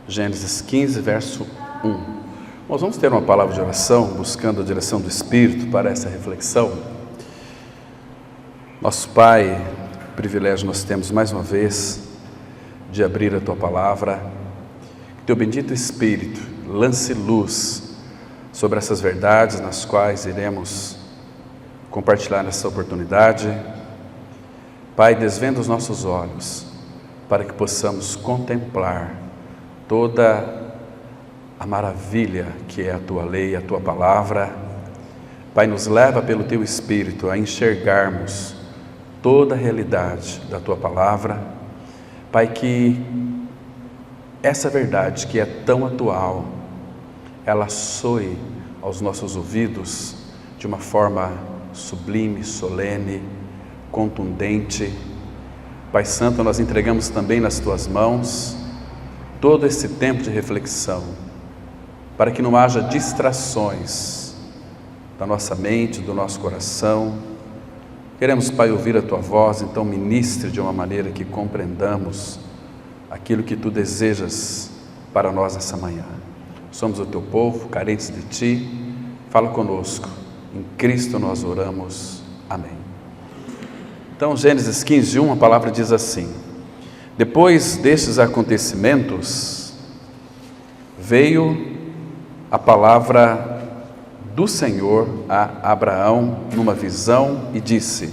Gênesis 15, verso 1. Nós vamos ter uma palavra de oração, buscando a direção do Espírito para essa reflexão. Nosso Pai, privilégio nós temos mais uma vez de abrir a Tua Palavra. Que Teu bendito Espírito lance luz sobre essas verdades nas quais iremos compartilhar nessa oportunidade. Pai, desvenda os nossos olhos para que possamos contemplar toda a maravilha que é a Tua lei, a Tua palavra. Pai, nos leva pelo Teu Espírito a enxergarmos toda a realidade da Tua palavra. Pai, que essa verdade que é tão atual, ela soe aos nossos ouvidos de uma forma sublime, solene, contundente. Pai Santo, nós entregamos também nas Tuas mãos todo esse tempo de reflexão, para que não haja distrações da nossa mente, do nosso coração. Queremos, Pai, ouvir a Tua voz, então ministre de uma maneira que compreendamos aquilo que Tu desejas para nós nessa manhã. Somos o Teu povo, carentes de Ti. Fala conosco. Em Cristo nós oramos. Amém. Então, Gênesis 15, 1, a palavra diz assim: depois destes acontecimentos, veio a palavra do Senhor a Abraão numa visão e disse: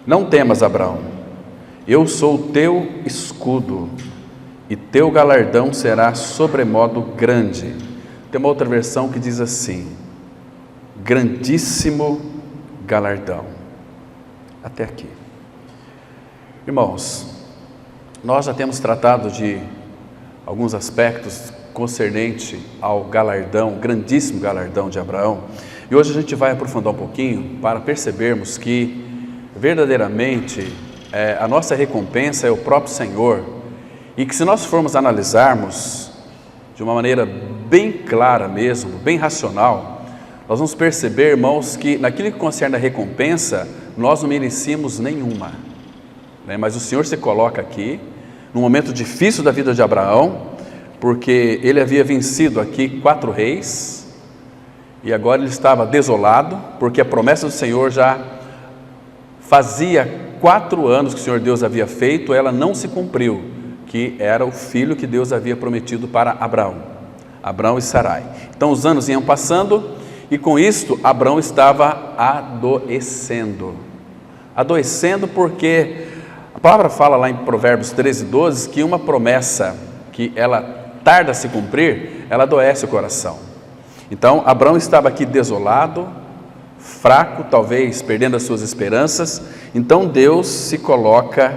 não temas, Abraão, eu sou o teu escudo e teu galardão será sobremodo grande. Tem uma outra versão que diz assim: grandíssimo galardão. Até aqui. Irmãos, nós já temos tratado de alguns aspectos concernente ao galardão, grandíssimo galardão de Abraão, e hoje a gente vai aprofundar um pouquinho para percebermos que verdadeiramente a nossa recompensa é o próprio Senhor, e que se nós formos analisarmos de uma maneira bem clara mesmo, bem racional, nós vamos perceber, irmãos, que naquilo que concerne a recompensa, nós não merecíamos nenhuma, né? Mas o Senhor se coloca aqui, num momento difícil da vida de Abraão, porque ele havia vencido aqui 4 reis, e agora ele estava desolado, porque a promessa do Senhor já fazia 4 anos que o Senhor Deus havia feito, ela não se cumpriu, que era o filho que Deus havia prometido para Abraão e Sarai. Então os anos iam passando, e com isto Abraão estava adoecendo porque a palavra fala lá em Provérbios 13, 12, que uma promessa que ela tarda a se cumprir, ela adoece o coração. Então Abraão estava aqui desolado, fraco, talvez perdendo as suas esperanças. Então Deus se coloca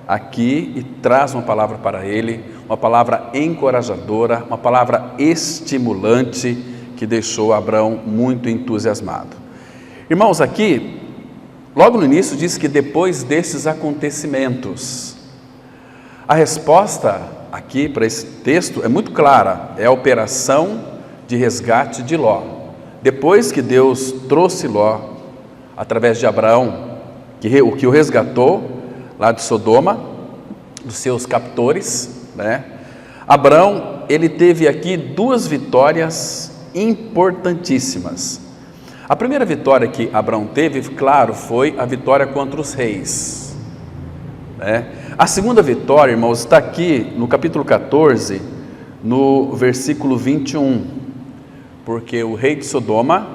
aqui e traz uma palavra para ele, uma palavra encorajadora, uma palavra estimulante, que deixou Abraão muito entusiasmado. Irmãos, aqui, logo no início diz que depois desses acontecimentos, a resposta aqui para esse texto é muito clara, é a operação de resgate de Ló. Depois que Deus trouxe Ló, através de Abraão, que o resgatou lá de Sodoma, dos seus captores, né? Abraão, ele teve aqui 2 vitórias importantíssimas. A primeira vitória que Abraão teve, claro, foi a vitória contra os reis, né? A segunda vitória, irmãos, está aqui no capítulo 14, no versículo 21, porque o rei de Sodoma,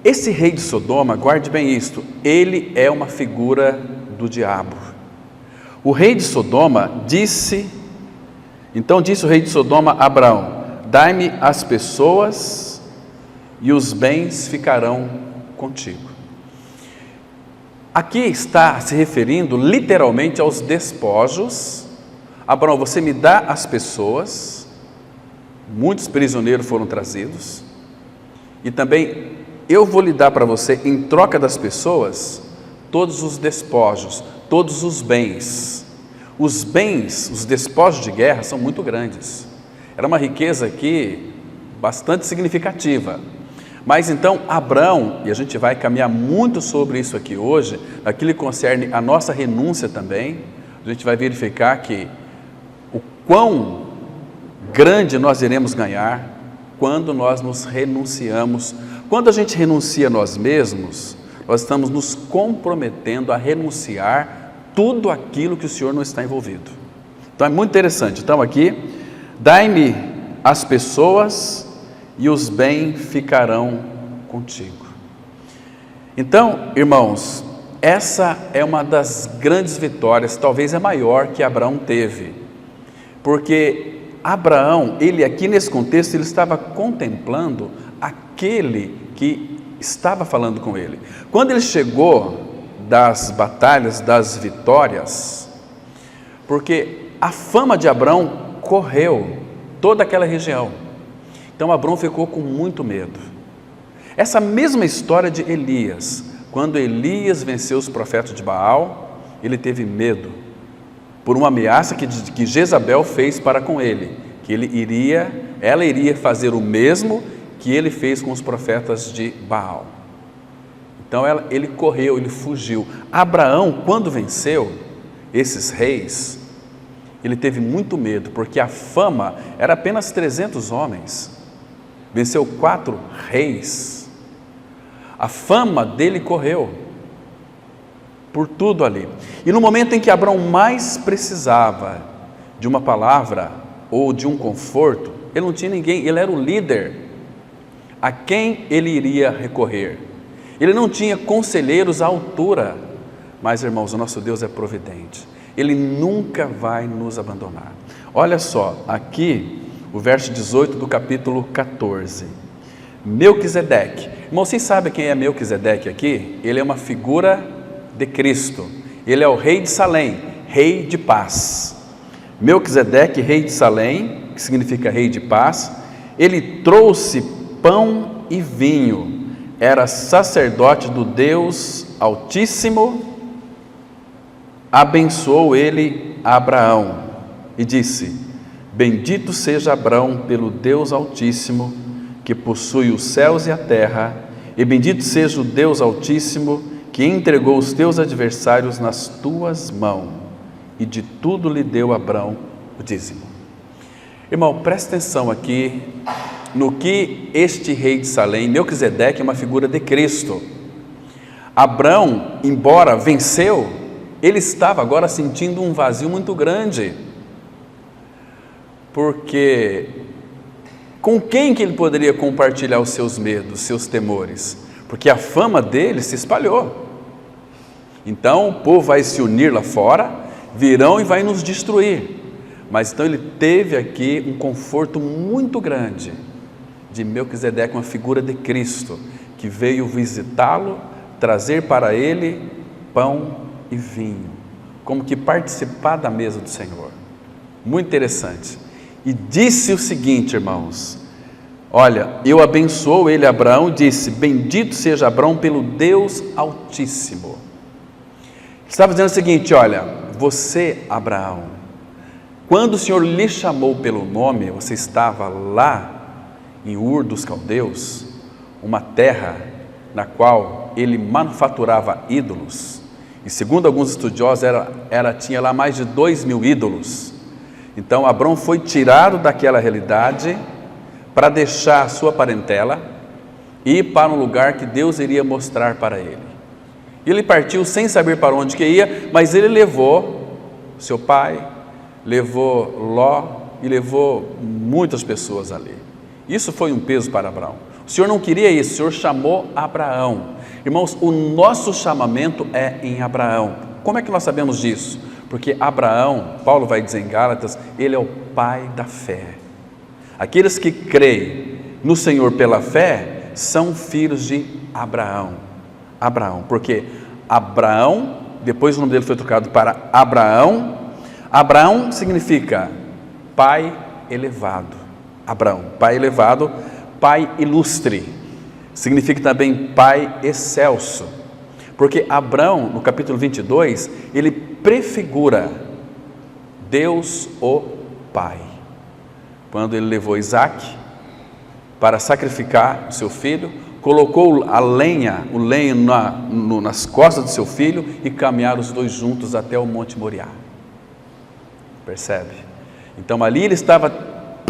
esse rei de Sodoma, guarde bem isto, ele é uma figura do diabo. O rei de Sodoma então disse o rei de Sodoma a Abraão: dai-me as pessoas e os bens ficarão contigo. Aqui está se referindo literalmente aos despojos. Abraão, você me dá as pessoas, muitos prisioneiros foram trazidos, e também eu vou lhe dar para você, em troca das pessoas, todos os despojos, todos os bens. Os bens, os despojos de guerra são muito grandes. Era uma riqueza aqui bastante significativa. Mas então Abraão, e a gente vai caminhar muito sobre isso aqui hoje, naquilo que concerne a nossa renúncia também, a gente vai verificar que o quão grande nós iremos ganhar quando nós nos renunciamos. Quando a gente renuncia a nós mesmos, nós estamos nos comprometendo a renunciar tudo aquilo que o Senhor não está envolvido. Então é muito interessante. Então aqui, dai-me as pessoas e os bens ficarão contigo. Então, irmãos, essa é uma das grandes vitórias, talvez a maior que Abraão teve, porque Abraão, ele aqui nesse contexto, ele estava contemplando aquele que estava falando com ele. Quando ele chegou das batalhas, das vitórias, porque a fama de Abraão correu toda aquela região, então Abraão ficou com muito medo. Essa mesma história de Elias, quando Elias venceu os profetas de Baal, ele teve medo, por uma ameaça que Jezabel fez para com ele, que ela iria fazer o mesmo que ele fez com os profetas de Baal. Então ele correu, ele fugiu. Abraão, quando venceu esses reis, ele teve muito medo, porque a fama era apenas 300 homens, venceu 4 reis, a fama dele correu por tudo ali. E no momento em que Abraão mais precisava de uma palavra ou de um conforto, ele não tinha ninguém, ele era o líder. A quem ele iria recorrer? Ele não tinha conselheiros à altura, mas irmãos, o nosso Deus é providente, Ele nunca vai nos abandonar. Olha só, aqui o verso 18 do capítulo 14, Melquisedeque. Irmão, vocês sabem quem é Melquisedeque aqui? Ele é uma figura de Cristo, ele é o rei de Salém, rei de paz. Melquisedeque, rei de Salém, que significa rei de paz, ele trouxe pão e vinho, era sacerdote do Deus Altíssimo, abençoou ele a Abraão e disse: bendito seja Abraão pelo Deus Altíssimo, que possui os céus e a terra, e bendito seja o Deus Altíssimo, que entregou os teus adversários nas tuas mãos, e de tudo lhe deu Abraão o dízimo. Irmão, presta atenção aqui no que este rei de Salém, Melquisedeque, é uma figura de Cristo. Abraão, embora venceu, ele estava agora sentindo um vazio muito grande, porque com quem que ele poderia compartilhar os seus medos, seus temores? Porque a fama dele se espalhou. Então o povo vai se unir lá fora, virão e vai nos destruir. Mas então ele teve aqui um conforto muito grande de Melquisedeque, uma figura de Cristo, que veio visitá-lo, trazer para ele pão e vinho, como que participar da mesa do Senhor. Muito interessante. E disse o seguinte, irmãos, olha, eu abençoo ele, Abraão, e disse: bendito seja Abraão pelo Deus Altíssimo. Estava dizendo o seguinte: olha, você, Abraão, quando o Senhor lhe chamou pelo nome, você estava lá em Ur dos Caldeus, uma terra na qual ele manufaturava ídolos, e segundo alguns estudiosos tinha lá mais de 2.000 ídolos. Então Abraão foi tirado daquela realidade para deixar a sua parentela e ir para um lugar que Deus iria mostrar para ele. Ele partiu sem saber para onde que ia, mas ele levou seu pai, levou Ló e levou muitas pessoas ali. Isso foi um peso para Abraão. O Senhor não queria isso, o Senhor chamou Abraão. Irmãos, o nosso chamamento é em Abraão. Como é que nós sabemos disso? Porque Abraão, Paulo vai dizer em Gálatas, ele é o pai da fé. Aqueles que creem no Senhor pela fé são filhos de Abraão. Abraão, porque Abraão, depois o nome dele foi trocado para Abraão. Abraão significa pai elevado. Abraão, pai elevado, pai ilustre, significa também pai excelso, porque Abraão, no capítulo 22, ele prefigura Deus o Pai, quando ele levou Isaac para sacrificar o seu filho, colocou a lenha, o lenho nas costas do seu filho e caminharam os dois juntos até o Monte Moriá. Percebe? Então ali ele estava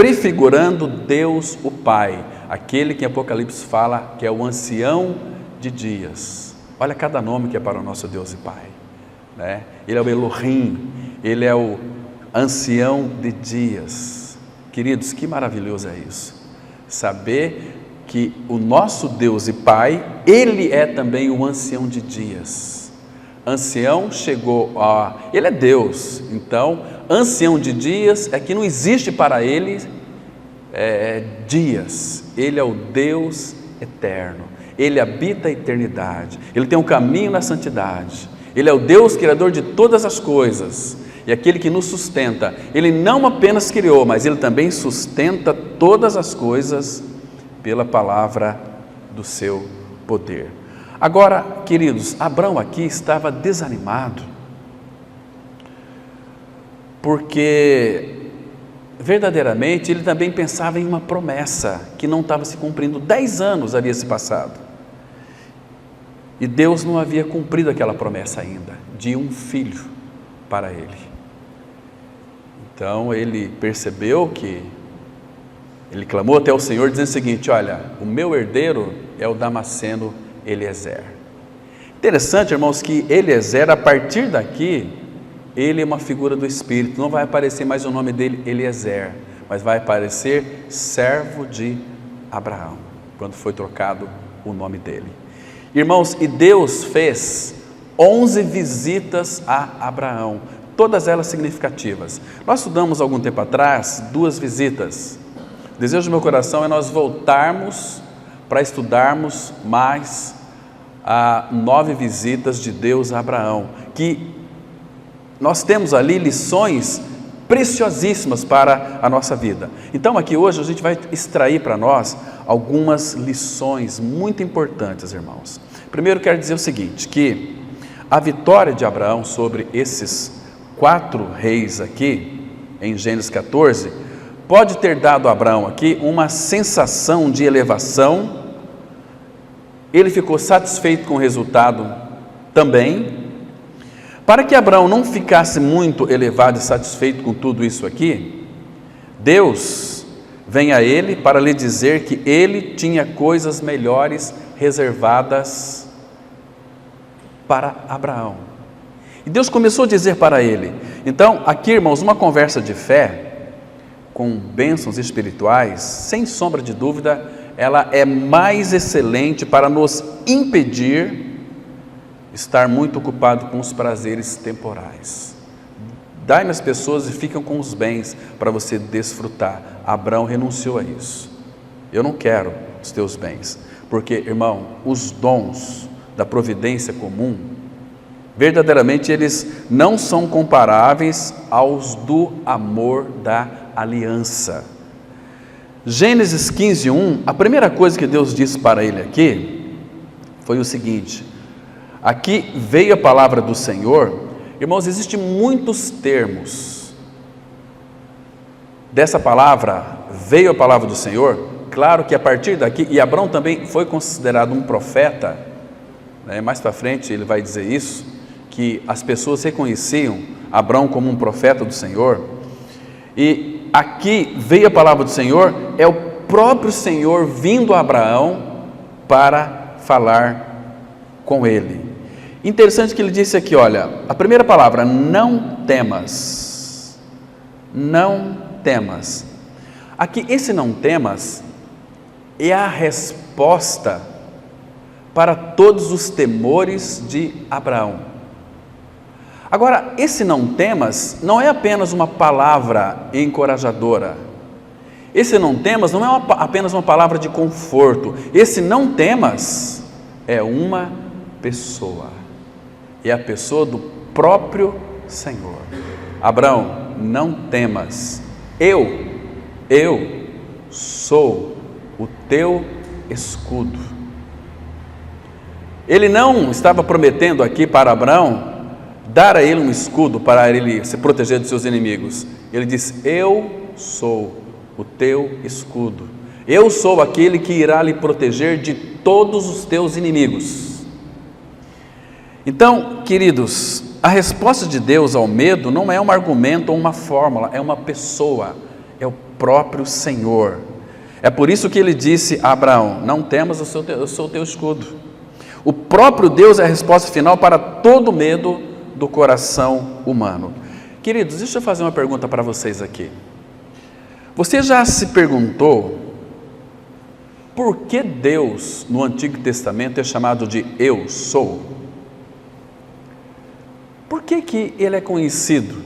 prefigurando Deus o Pai, aquele que em Apocalipse fala que é o ancião de dias. Olha cada nome que é para o nosso Deus e Pai, né? Ele é o Elohim, Ele é o ancião de dias. Queridos, que maravilhoso é isso, saber que o nosso Deus e Pai, Ele é também o ancião de dias. Ancião chegou a... Ele é Deus, então ancião de dias é que não existe para Ele dias. Ele é o Deus eterno, Ele habita a eternidade, Ele tem um caminho na santidade, Ele é o Deus criador de todas as coisas, e aquele que nos sustenta. Ele não apenas criou, mas Ele também sustenta todas as coisas pela palavra do seu poder. Agora, queridos, Abraão aqui estava desanimado, porque verdadeiramente ele também pensava em uma promessa que não estava se cumprindo. 10 anos havia se passado, e Deus não havia cumprido aquela promessa ainda, de um filho para ele. Então ele percebeu que, ele clamou até o Senhor dizendo o seguinte: olha, o meu herdeiro é o Damasceno Eliezer. Interessante, irmãos, que Eliezer, a partir daqui, ele é uma figura do Espírito. Não vai aparecer mais o nome dele Eliezer, mas vai aparecer servo de Abraão, quando foi trocado o nome dele. Irmãos, e Deus fez 11 visitas a Abraão, todas elas significativas. Nós estudamos algum tempo atrás 2 visitas. O desejo do meu coração é nós voltarmos para estudarmos mais a 9 visitas de Deus a Abraão, que nós temos ali lições preciosíssimas para a nossa vida. Então aqui hoje a gente vai extrair para nós algumas lições muito importantes, irmãos. Primeiro quero dizer o seguinte, que a vitória de Abraão sobre esses 4 reis aqui, em Gênesis 14, pode ter dado a Abraão aqui uma sensação de elevação. Ele ficou satisfeito com o resultado também. Para que Abraão não ficasse muito elevado e satisfeito com tudo isso aqui, Deus vem a ele para lhe dizer que ele tinha coisas melhores reservadas para Abraão. E Deus começou a dizer para ele. Então, aqui, irmãos, uma conversa de fé, com bênçãos espirituais, sem sombra de dúvida, ela é mais excelente para nos impedir estar muito ocupado com os prazeres temporais. Dai-me as pessoas e ficam com os bens para você desfrutar. Abraão renunciou a isso. Eu não quero os teus bens, porque, irmão, os dons da providência comum, verdadeiramente eles não são comparáveis aos do amor da aliança. Gênesis 15:1, a primeira coisa que Deus disse para ele aqui foi o seguinte: aqui veio a palavra do Senhor. Irmãos, existem muitos termos dessa palavra, veio a palavra do Senhor. Claro que a partir daqui, e Abraão também foi considerado um profeta, né? Mais para frente ele vai dizer isso, que as pessoas reconheciam Abraão como um profeta do Senhor. E aqui veio a palavra do Senhor, é o próprio Senhor vindo a Abraão para falar com ele. Interessante que ele disse aqui, olha, a primeira palavra, não temas, não temas. Aqui, esse não temas é a resposta para todos os temores de Abraão. Agora, esse não temas não é apenas uma palavra encorajadora. Esse não temas não é apenas uma palavra de conforto. Esse não temas é uma pessoa. É a pessoa do próprio Senhor. Abraão, não temas. Eu sou o teu escudo. Ele não estava prometendo aqui para Abraão dar a ele um escudo para ele se proteger dos seus inimigos. Ele diz: eu sou o teu escudo. Eu sou aquele que irá lhe proteger de todos os teus inimigos. Então, queridos, a resposta de Deus ao medo não é um argumento ou uma fórmula, é uma pessoa, é o próprio Senhor. É por isso que ele disse a Abraão: não temas, eu sou o teu escudo. O próprio Deus é a resposta final para todo medo do coração humano. Queridos, deixa eu fazer uma pergunta para vocês aqui. Você já se perguntou por que Deus no Antigo Testamento é chamado de Eu Sou? Por que ele é conhecido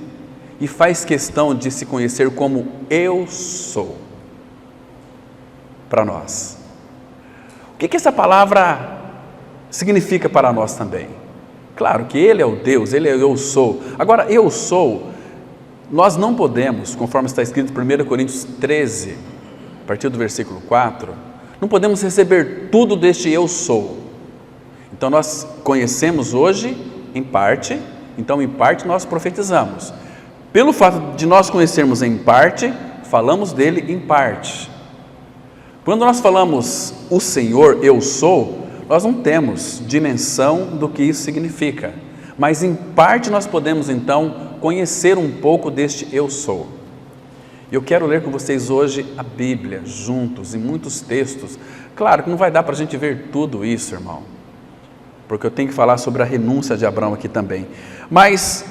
e faz questão de se conhecer como Eu Sou para nós? O que essa palavra significa para nós também? Claro que Ele é o Deus, Ele é o Eu Sou. Agora, Eu Sou, nós não podemos, conforme está escrito em 1 Coríntios 13, a partir do versículo 4, não podemos receber tudo deste Eu Sou. Então nós conhecemos hoje em parte, então em parte nós profetizamos. Pelo fato de nós conhecermos em parte, falamos dele em parte. Quando nós falamos o Senhor, Eu Sou, nós não temos dimensão do que isso significa, mas em parte nós podemos então conhecer um pouco deste Eu Sou. Eu quero ler com vocês hoje a Bíblia, juntos, em muitos textos. Claro que não vai dar para a gente ver tudo isso, irmão, porque eu tenho que falar sobre a renúncia de Abraão aqui também. Mas,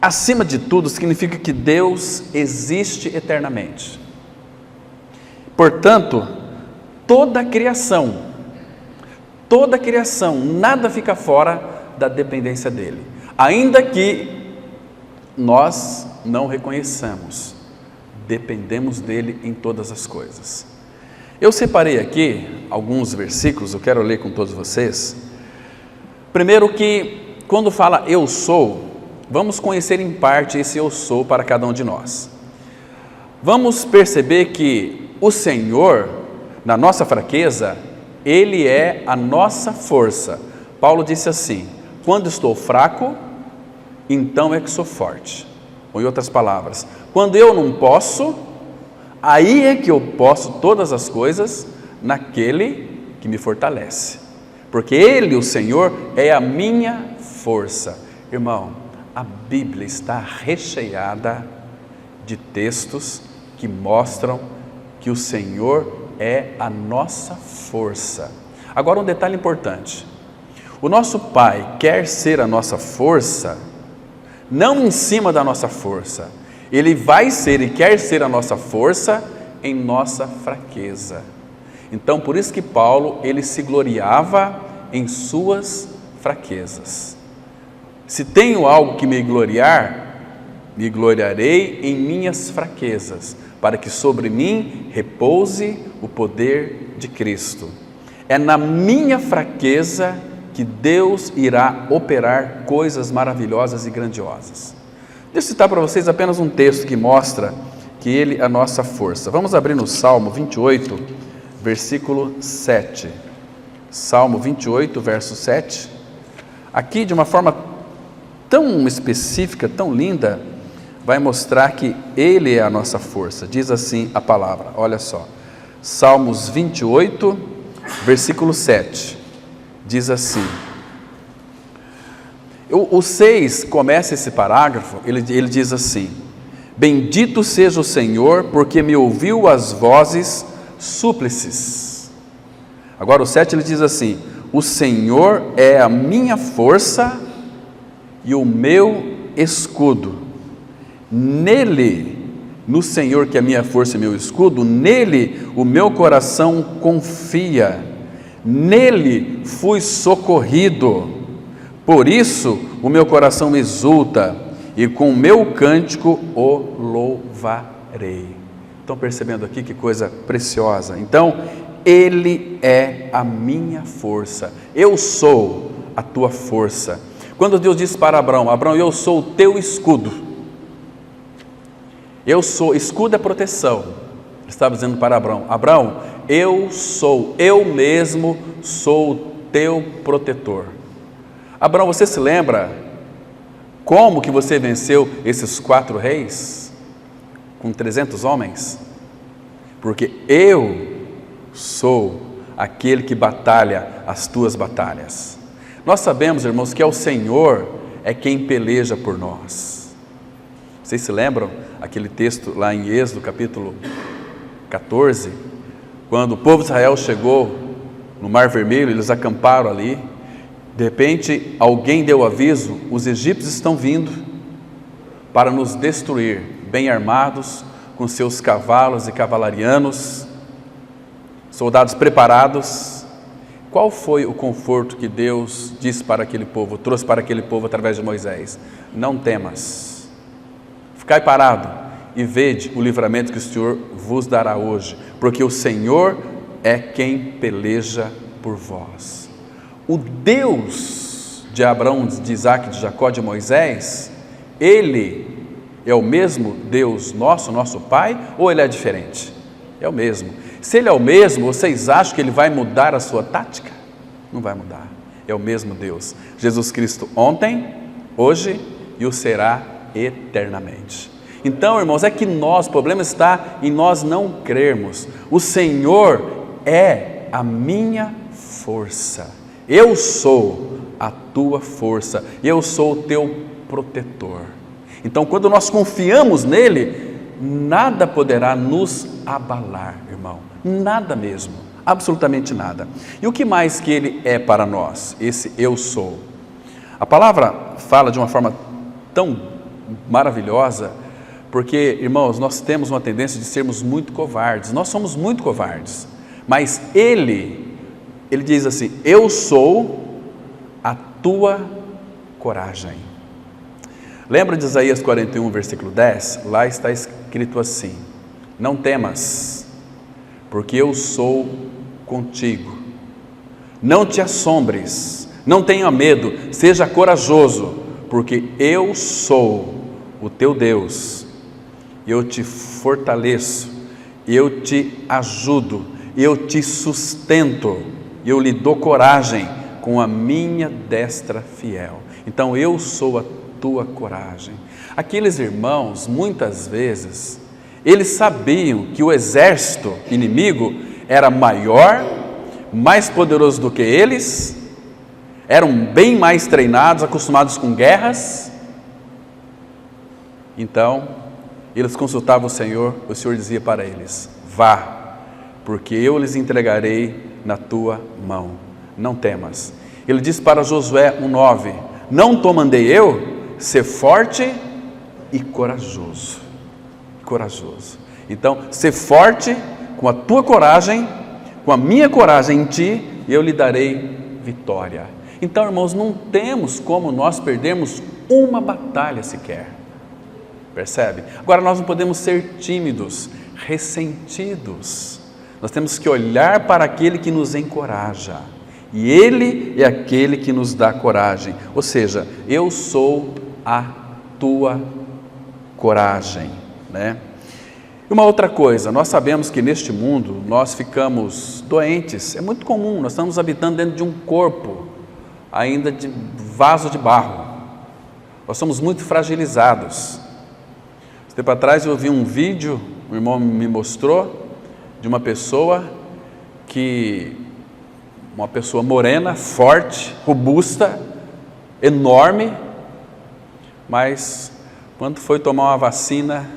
acima de tudo, significa que Deus existe eternamente. Portanto, toda a criação, nada fica fora da dependência dele, ainda que nós não reconheçamos, dependemos dele em todas as coisas. Eu separei aqui alguns versículos, eu quero ler com todos vocês. Primeiro que, quando fala Eu Sou, vamos conhecer em parte esse Eu Sou para cada um de nós. Vamos perceber que o Senhor, na nossa fraqueza, Ele é a nossa força. Paulo disse assim: quando estou fraco, então é que sou forte. Ou em outras palavras, quando eu não posso, aí é que eu posso todas as coisas naquele que me fortalece. Porque Ele, o Senhor, é a minha força. Irmão, a Bíblia está recheada de textos que mostram que o Senhor é a nossa força. Agora um detalhe importante: o nosso Pai quer ser a nossa força, não em cima da nossa força. Ele vai ser e quer ser a nossa força em nossa fraqueza. Então, por isso que Paulo, ele se gloriava em suas fraquezas. Se tenho algo que me gloriar, me gloriarei em minhas fraquezas, para que sobre mim repouse o poder de Cristo. É na minha fraqueza que Deus irá operar coisas maravilhosas e grandiosas. Deixa eu citar para vocês apenas um texto que mostra que Ele é a nossa força. Vamos abrir no Salmo 28, versículo 7. Salmo 28, verso 7. Aqui, de uma forma tão específica, tão linda, vai mostrar que Ele é a nossa força. Diz assim a palavra, olha só. Salmos 28, versículo 7. Diz assim, o 6 começa esse parágrafo, ele diz assim: bendito seja o Senhor, porque me ouviu as vozes súplices. Agora o 7 ele diz assim: o Senhor é a minha força e o meu escudo. Nele, no Senhor que é a minha força e meu escudo, nele o meu coração confia. Nele fui socorrido, por isso o meu coração exulta, e com o meu cântico o louvarei. Estão percebendo aqui que coisa preciosa? Então, Ele é a minha força, eu sou a tua força. Quando Deus disse para Abraão: Abraão, eu sou o teu escudo. Eu sou, escudo é proteção. Ele estava dizendo para Abraão: Abraão, eu mesmo sou o teu protetor. Abraão, você se lembra como que você venceu esses 4 reis com 300 homens? Porque eu sou aquele que batalha as tuas batalhas. Nós sabemos, irmãos, que é o Senhor é quem peleja por nós. Vocês se lembram aquele texto lá em Êxodo capítulo 14, quando o povo de Israel chegou no Mar Vermelho, eles acamparam ali, de repente alguém deu aviso: os egípcios estão vindo para nos destruir, bem armados, com seus cavalos e cavalarianos, soldados preparados. Qual foi o conforto que Deus disse para aquele povo, trouxe para aquele povo através de Moisés? Não temas, ficai parado e vede o livramento que o Senhor vos dará hoje, porque o Senhor é quem peleja por vós. O Deus de Abraão, de Isaac, de Jacó, de Moisés, Ele é o mesmo Deus nosso Pai, ou Ele é diferente? É o mesmo. Se Ele é o mesmo, vocês acham que Ele vai mudar a sua tática? Não vai mudar. É o mesmo Deus. Jesus Cristo ontem, hoje e o será eternamente. Então, irmãos, é que o problema está em nós não crermos. O Senhor é a minha força. Eu sou a tua força. Eu sou o teu protetor. Então, quando nós confiamos nele, nada poderá nos abalar, irmão. Nada mesmo. Absolutamente nada. E o que mais que ele é para nós? Esse eu sou. A palavra fala de uma forma tão maravilhosa, porque, irmãos, nós temos uma tendência de sermos muito covardes. Nós somos muito covardes. Mas ele diz assim: eu sou a tua coragem. Lembra de Isaías 41, versículo 10? Lá está escrito assim: não temas, porque eu sou contigo. Não te assombres, não tenha medo, seja corajoso, porque eu sou o teu Deus. Eu te fortaleço, eu te ajudo, eu te sustento, eu lhe dou coragem com a minha destra fiel. Então eu sou a tua coragem. Aqueles irmãos, muitas vezes, eles sabiam que o exército inimigo era maior, mais poderoso do que eles, eram bem mais treinados, acostumados com guerras. Então, eles consultavam o Senhor dizia para eles: vá, porque eu lhes entregarei na tua mão, não temas. Ele disse para Josué 1,9: não te mandei eu? Ser forte e corajoso. Corajoso. Então, ser forte com a tua coragem, com a minha coragem em ti, e eu lhe darei vitória. Então, irmãos, não temos como nós perdermos uma batalha sequer. Percebe? Agora, nós não podemos ser tímidos, ressentidos. Nós temos que olhar para aquele que nos encoraja. E Ele é aquele que nos dá coragem. Ou seja, eu sou a tua coragem, né? E uma outra coisa, nós sabemos que neste mundo nós ficamos doentes. É muito comum, nós estamos habitando dentro de um corpo ainda de vaso de barro. Nós somos muito fragilizados. Tempo atrás eu vi um vídeo, um irmão me mostrou, de uma pessoa morena, forte, robusta, enorme, mas quando foi tomar uma vacina,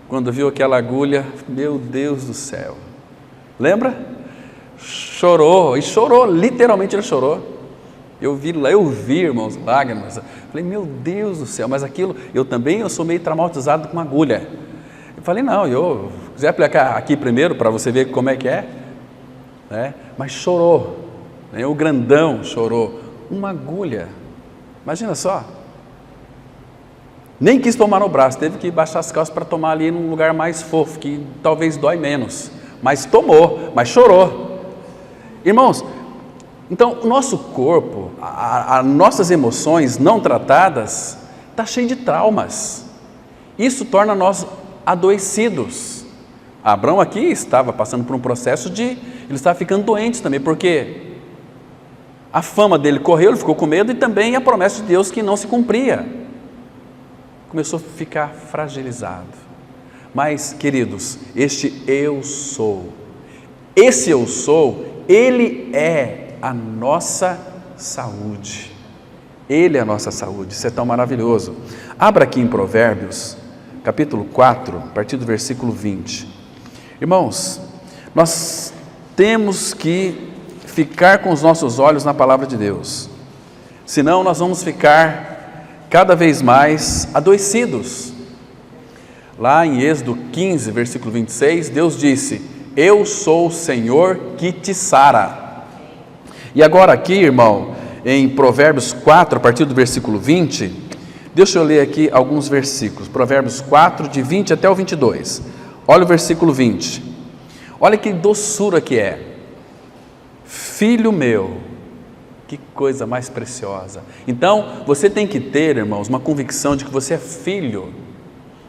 quando viu aquela agulha, meu Deus do céu, lembra? Chorou, literalmente ele chorou. Eu vi, irmãos, lágrimas. Falei, meu Deus do céu, mas aquilo, eu sou meio traumatizado com agulha. Eu falei, não, eu quiser aplicar aqui primeiro para você ver como é que é, né? Mas chorou, né? O grandão chorou, uma agulha, imagina só. Nem quis tomar no braço, teve que baixar as calças para tomar ali num lugar mais fofo, que talvez dói menos, mas tomou, mas chorou. Irmãos, então o nosso corpo, as nossas emoções não tratadas, está cheio de traumas. Isso torna nós adoecidos. Abraão aqui estava passando por um processo ele estava ficando doente também, porque a fama dele correu, ele ficou com medo, e também a promessa de Deus que não se cumpria. Começou a ficar fragilizado. Mas, queridos, este eu sou, esse eu sou, ele é a nossa saúde. Ele é a nossa saúde. Isso é tão maravilhoso. Abra aqui em Provérbios, capítulo 4, a partir do versículo 20. Irmãos, nós temos que ficar com os nossos olhos na palavra de Deus, senão nós vamos ficar cada vez mais adoecidos. Lá em Êxodo 15, versículo 26, Deus disse: eu sou o Senhor que te sara. E agora aqui, irmão, em Provérbios 4, a partir do versículo 20, deixa eu ler aqui alguns versículos, Provérbios 4, de 20 até o 22, olha o versículo 20, olha que doçura que é: filho meu, que coisa mais preciosa. Então, você tem que ter, irmãos, uma convicção de que você é filho,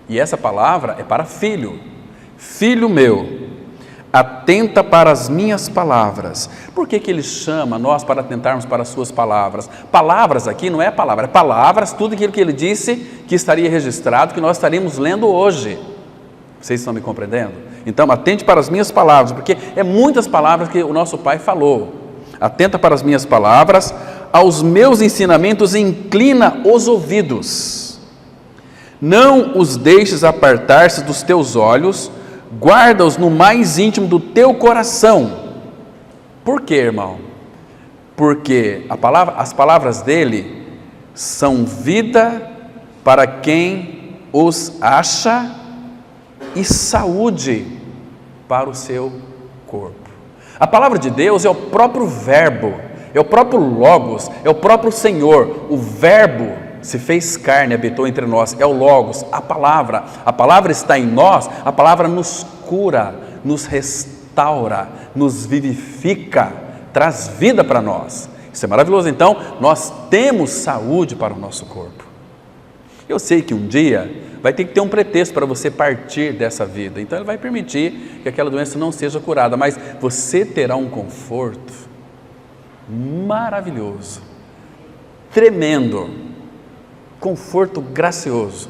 e essa palavra é para filho. Filho meu, atenta para as minhas palavras. Por que ele chama nós para atentarmos para as suas palavras? Palavras aqui não é palavra, é palavras, tudo aquilo que ele disse que estaria registrado, que nós estaríamos lendo hoje. Vocês estão me compreendendo? Então, atente para as minhas palavras, porque é muitas palavras que o nosso Pai falou. Atenta para as minhas palavras, aos meus ensinamentos inclina os ouvidos. Não os deixes apartar-se dos teus olhos, guarda-os no mais íntimo do teu coração. Por quê, irmão? Porque as palavras dele são vida para quem os acha e saúde para o seu corpo. A palavra de Deus é o próprio verbo, é o próprio Logos, é o próprio Senhor. O verbo se fez carne, habitou entre nós, é o Logos, a palavra está em nós, a palavra nos cura, nos restaura, nos vivifica, traz vida para nós. Isso é maravilhoso. Então, nós temos saúde para o nosso corpo. Eu sei que um dia vai ter que ter um pretexto para você partir dessa vida, então ele vai permitir que aquela doença não seja curada, mas você terá um conforto maravilhoso, tremendo, conforto gracioso,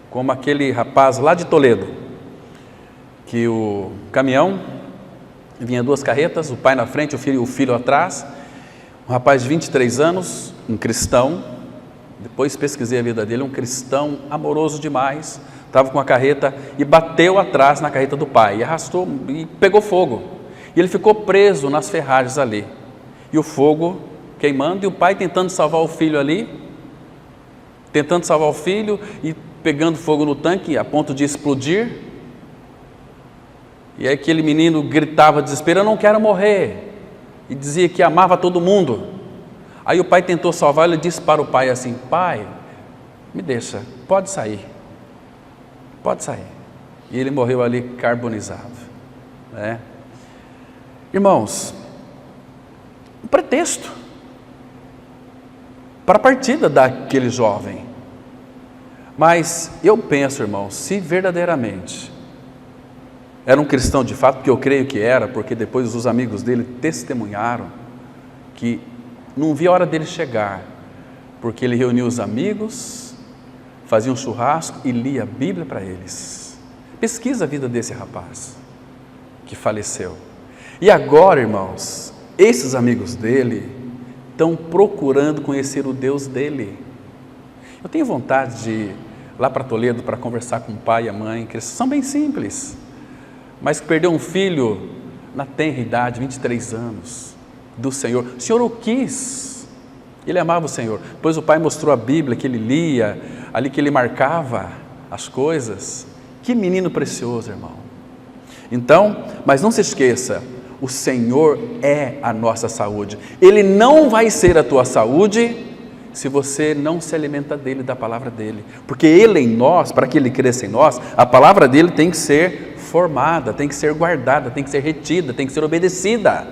como aquele rapaz lá de Toledo, que o caminhão vinha 2 carretas, o pai na frente, o filho atrás, um rapaz de 23 anos, um cristão, depois pesquisei a vida dele, um cristão amoroso demais, estava com a carreta e bateu atrás na carreta do pai, e arrastou e pegou fogo, e ele ficou preso nas ferragens ali, e o fogo queimando, e o pai tentando salvar o filho ali, e pegando fogo no tanque a ponto de explodir. E aí aquele menino gritava desespero: eu não quero morrer, e dizia que amava todo mundo. Aí o pai tentou salvar, ele disse para o pai assim: pai, me deixa, pode sair, e ele morreu ali carbonizado, né? Irmãos, um pretexto para a partida daquele jovem. Mas eu penso, irmãos, se verdadeiramente era um cristão de fato, porque eu creio que era, porque depois os amigos dele testemunharam que não via a hora dele chegar, porque ele reunia os amigos, fazia um churrasco e lia a Bíblia para eles. Pesquisa a vida desse rapaz que faleceu. E agora, irmãos, esses amigos dele estão procurando conhecer o Deus dele. Eu tenho vontade de ir lá para Toledo para conversar com o pai e a mãe, que são bem simples, mas que perdeu um filho na tenra idade, 23 anos, do Senhor. O Senhor o quis, ele amava o Senhor. Depois o pai mostrou a Bíblia, que ele lia, ali que ele marcava as coisas. Que menino precioso, irmão. Então, mas não se esqueça, o Senhor é a nossa saúde. Ele não vai ser a tua saúde se você não se alimenta dele, da palavra dele, porque ele em nós, para que ele cresça em nós, a palavra dele tem que ser formada, tem que ser guardada, tem que ser retida, tem que ser obedecida.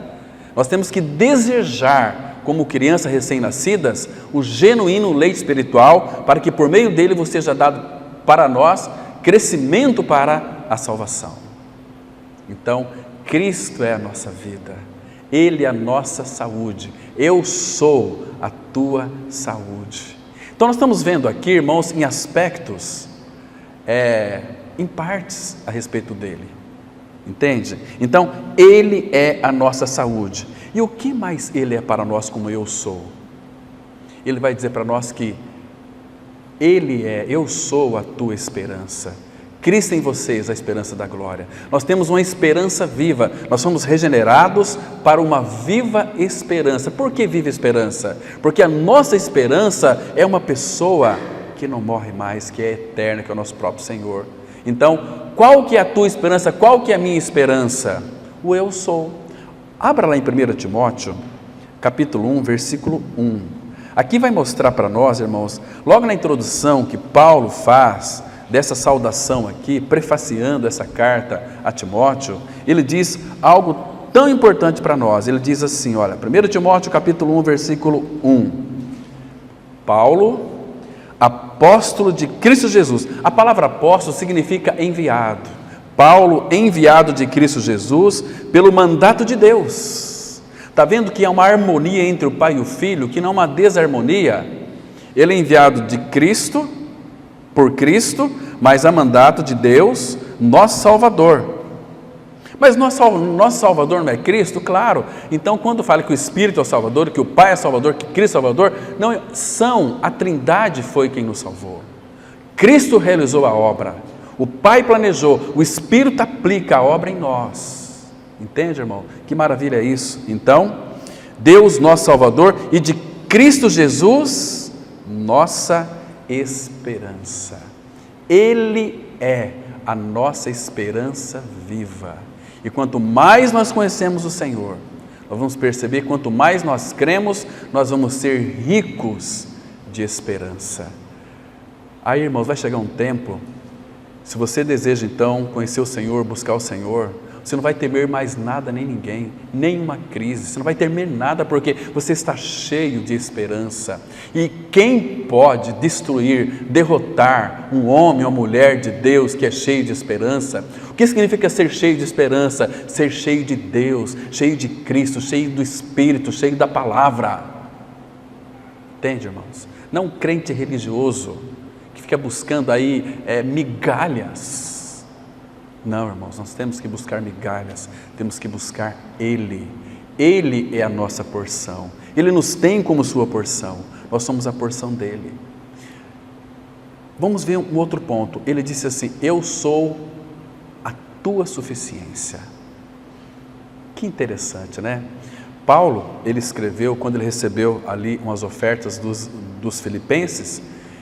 Nós temos que desejar, como crianças recém-nascidas, o genuíno leite espiritual, para que por meio dele você seja dado para nós crescimento para a salvação. Então, Cristo é a nossa vida, Ele é a nossa saúde, eu sou a tua saúde. Então nós estamos vendo aqui, irmãos, em aspectos, em partes a respeito dele, entende? Então Ele é a nossa saúde. E o que mais Ele é para nós como eu sou? Ele vai dizer para nós que eu sou a tua esperança. Cristo em vocês, a esperança da glória. Nós temos uma esperança viva, nós somos regenerados para uma viva esperança. Por que viva esperança? Porque a nossa esperança é uma pessoa que não morre mais, que é eterna, que é o nosso próprio Senhor. Então, qual que é a tua esperança? Qual que é a minha esperança? O eu sou. Abra lá em 1 Timóteo, capítulo 1, versículo 1. Aqui vai mostrar para nós, irmãos, logo na introdução que Paulo faz dessa saudação aqui, prefaciando essa carta a Timóteo, ele diz algo tão importante para nós. Ele diz assim, olha, 1 Timóteo capítulo 1, versículo 1. Paulo, apóstolo de Cristo Jesus. A palavra apóstolo significa enviado. Paulo, enviado de Cristo Jesus, pelo mandato de Deus. Está vendo que há uma harmonia entre o Pai e o Filho, que não é uma desarmonia? Ele é enviado de Cristo, por Cristo, mas a mandato de Deus, nosso Salvador. Mas nosso Salvador não é Cristo? Claro. Então, quando fala que o Espírito é o Salvador, que o Pai é o Salvador, que Cristo é o Salvador, não são, a Trindade foi quem nos salvou. Cristo realizou a obra, o Pai planejou, o Espírito aplica a obra em nós. Entende, irmão? Que maravilha é isso. Então, Deus, nosso Salvador, e de Cristo Jesus, nossa esperança. Ele é a nossa esperança viva. E quanto mais nós conhecemos o Senhor, nós vamos perceber, quanto mais nós cremos, nós vamos ser ricos de esperança. Aí, irmãos, vai chegar um tempo, se você deseja então conhecer o Senhor, buscar o Senhor, você não vai temer mais nada nem ninguém, nenhuma crise, você não vai temer nada, porque você está cheio de esperança. E quem pode destruir, derrotar um homem ou uma mulher de Deus que é cheio de esperança? O que significa ser cheio de esperança? Ser cheio de Deus, cheio de Cristo, cheio do Espírito, cheio da palavra. Entende, irmãos? Não um crente religioso que fica buscando aí migalhas. Não, irmãos, nós temos que buscar migalhas, temos que buscar Ele. Ele é a nossa porção, Ele nos tem como sua porção, nós somos a porção dEle. Vamos ver um outro ponto. Ele disse assim, eu sou a tua suficiência. Que interessante, né? Paulo, ele escreveu, quando ele recebeu ali umas ofertas dos filipenses,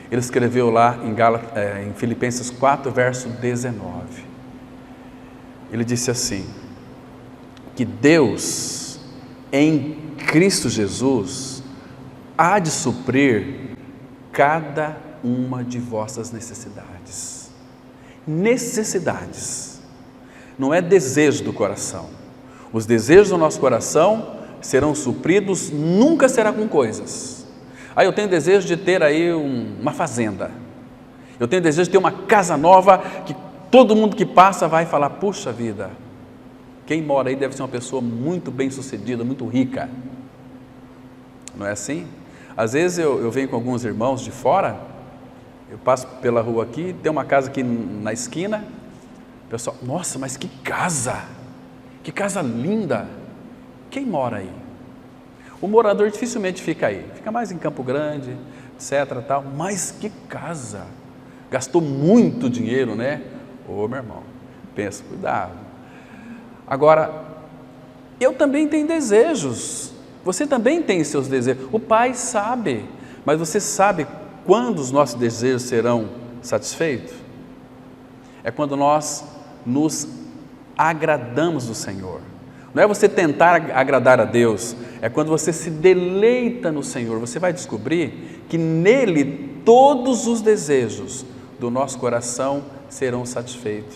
ele escreveu lá em Filipenses 4, verso 19. Ele disse assim, que Deus, em Cristo Jesus, há de suprir cada uma de vossas necessidades. Necessidades. Não é desejo do coração. Os desejos do nosso coração serão supridos, nunca será com coisas. Eu tenho desejo de ter aí uma fazenda. Eu tenho desejo de ter uma casa nova que todo mundo que passa vai falar, puxa vida, quem mora aí deve ser uma pessoa muito bem sucedida, muito rica. Não é assim? Às vezes eu venho com alguns irmãos de fora, eu passo pela rua aqui, tem uma casa aqui na esquina, o pessoal, nossa, mas que casa linda. Quem mora aí? O morador dificilmente fica aí, fica mais em Campo Grande, etc. Tal, mas que casa, gastou muito dinheiro, né? Ô, meu irmão, pensa, cuidado. Agora, eu também tenho desejos, você também tem seus desejos, o Pai sabe, mas você sabe quando os nossos desejos serão satisfeitos? É quando nós nos agradamos do Senhor. Não é você tentar agradar a Deus, é quando você se deleita no Senhor. Você vai descobrir que nele todos os desejos do nosso coração serão satisfeitos.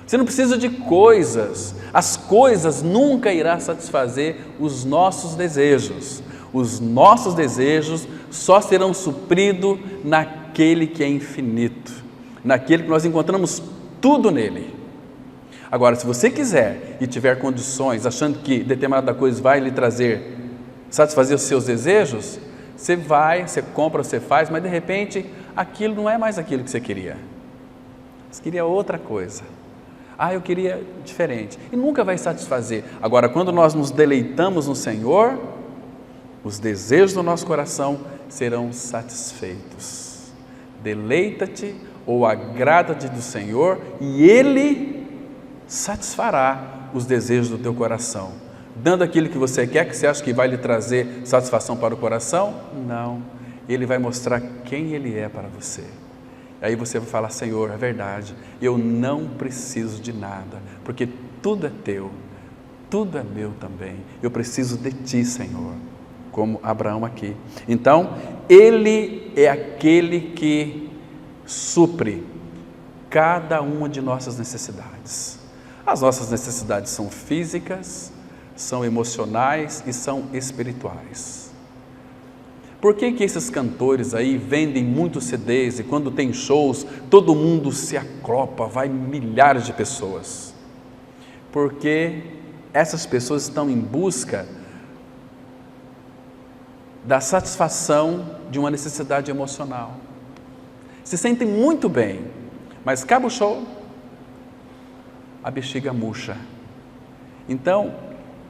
Você não precisa de coisas, as coisas nunca irão satisfazer os nossos desejos. Os nossos desejos só serão supridos naquele que é infinito, naquele que nós encontramos tudo nele. Agora, se você quiser e tiver condições, achando que determinada coisa vai lhe satisfazer os seus desejos, você vai, você compra, você faz, mas de repente aquilo não é mais aquilo que você queria. Você queria outra coisa. Eu queria diferente. E nunca vai satisfazer. Agora, quando nós nos deleitamos no Senhor, os desejos do nosso coração serão satisfeitos. Deleita-te, ou agrada-te do Senhor e Ele satisfará os desejos do teu coração. Dando aquilo que você quer, que você acha que vai lhe trazer satisfação para o coração? Não. Ele vai mostrar quem Ele é para você. Aí você vai falar: Senhor, é verdade, eu não preciso de nada, porque tudo é teu, tudo é meu também. Eu preciso de Ti, Senhor, como Abraão aqui. Então, Ele é aquele que supre cada uma de nossas necessidades. As nossas necessidades são físicas, são emocionais e são espirituais. Por que esses cantores aí vendem muitos CDs e quando tem shows, todo mundo se acropa, vai milhares de pessoas? Porque essas pessoas estão em busca da satisfação de uma necessidade emocional. Se sentem muito bem, mas acaba o show, a bexiga murcha. Então,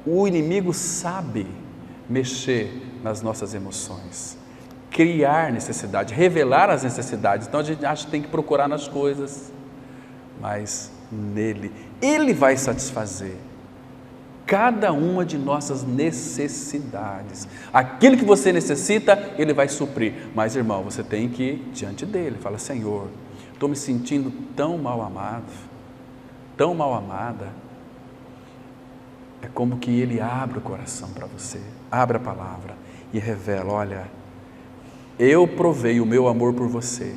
o inimigo sabe mexer nas nossas emoções, criar necessidade, revelar as necessidades. Então a gente acha que tem que procurar nas coisas, mas nele, Ele vai satisfazer cada uma de nossas necessidades. Aquilo que você necessita, Ele vai suprir. Mas, irmão, você tem que ir diante dele. Fala: Senhor, estou me sentindo tão mal amado, tão mal amada. É como que Ele abre o coração para você, abre a palavra e revela: olha, eu provei o meu amor por você,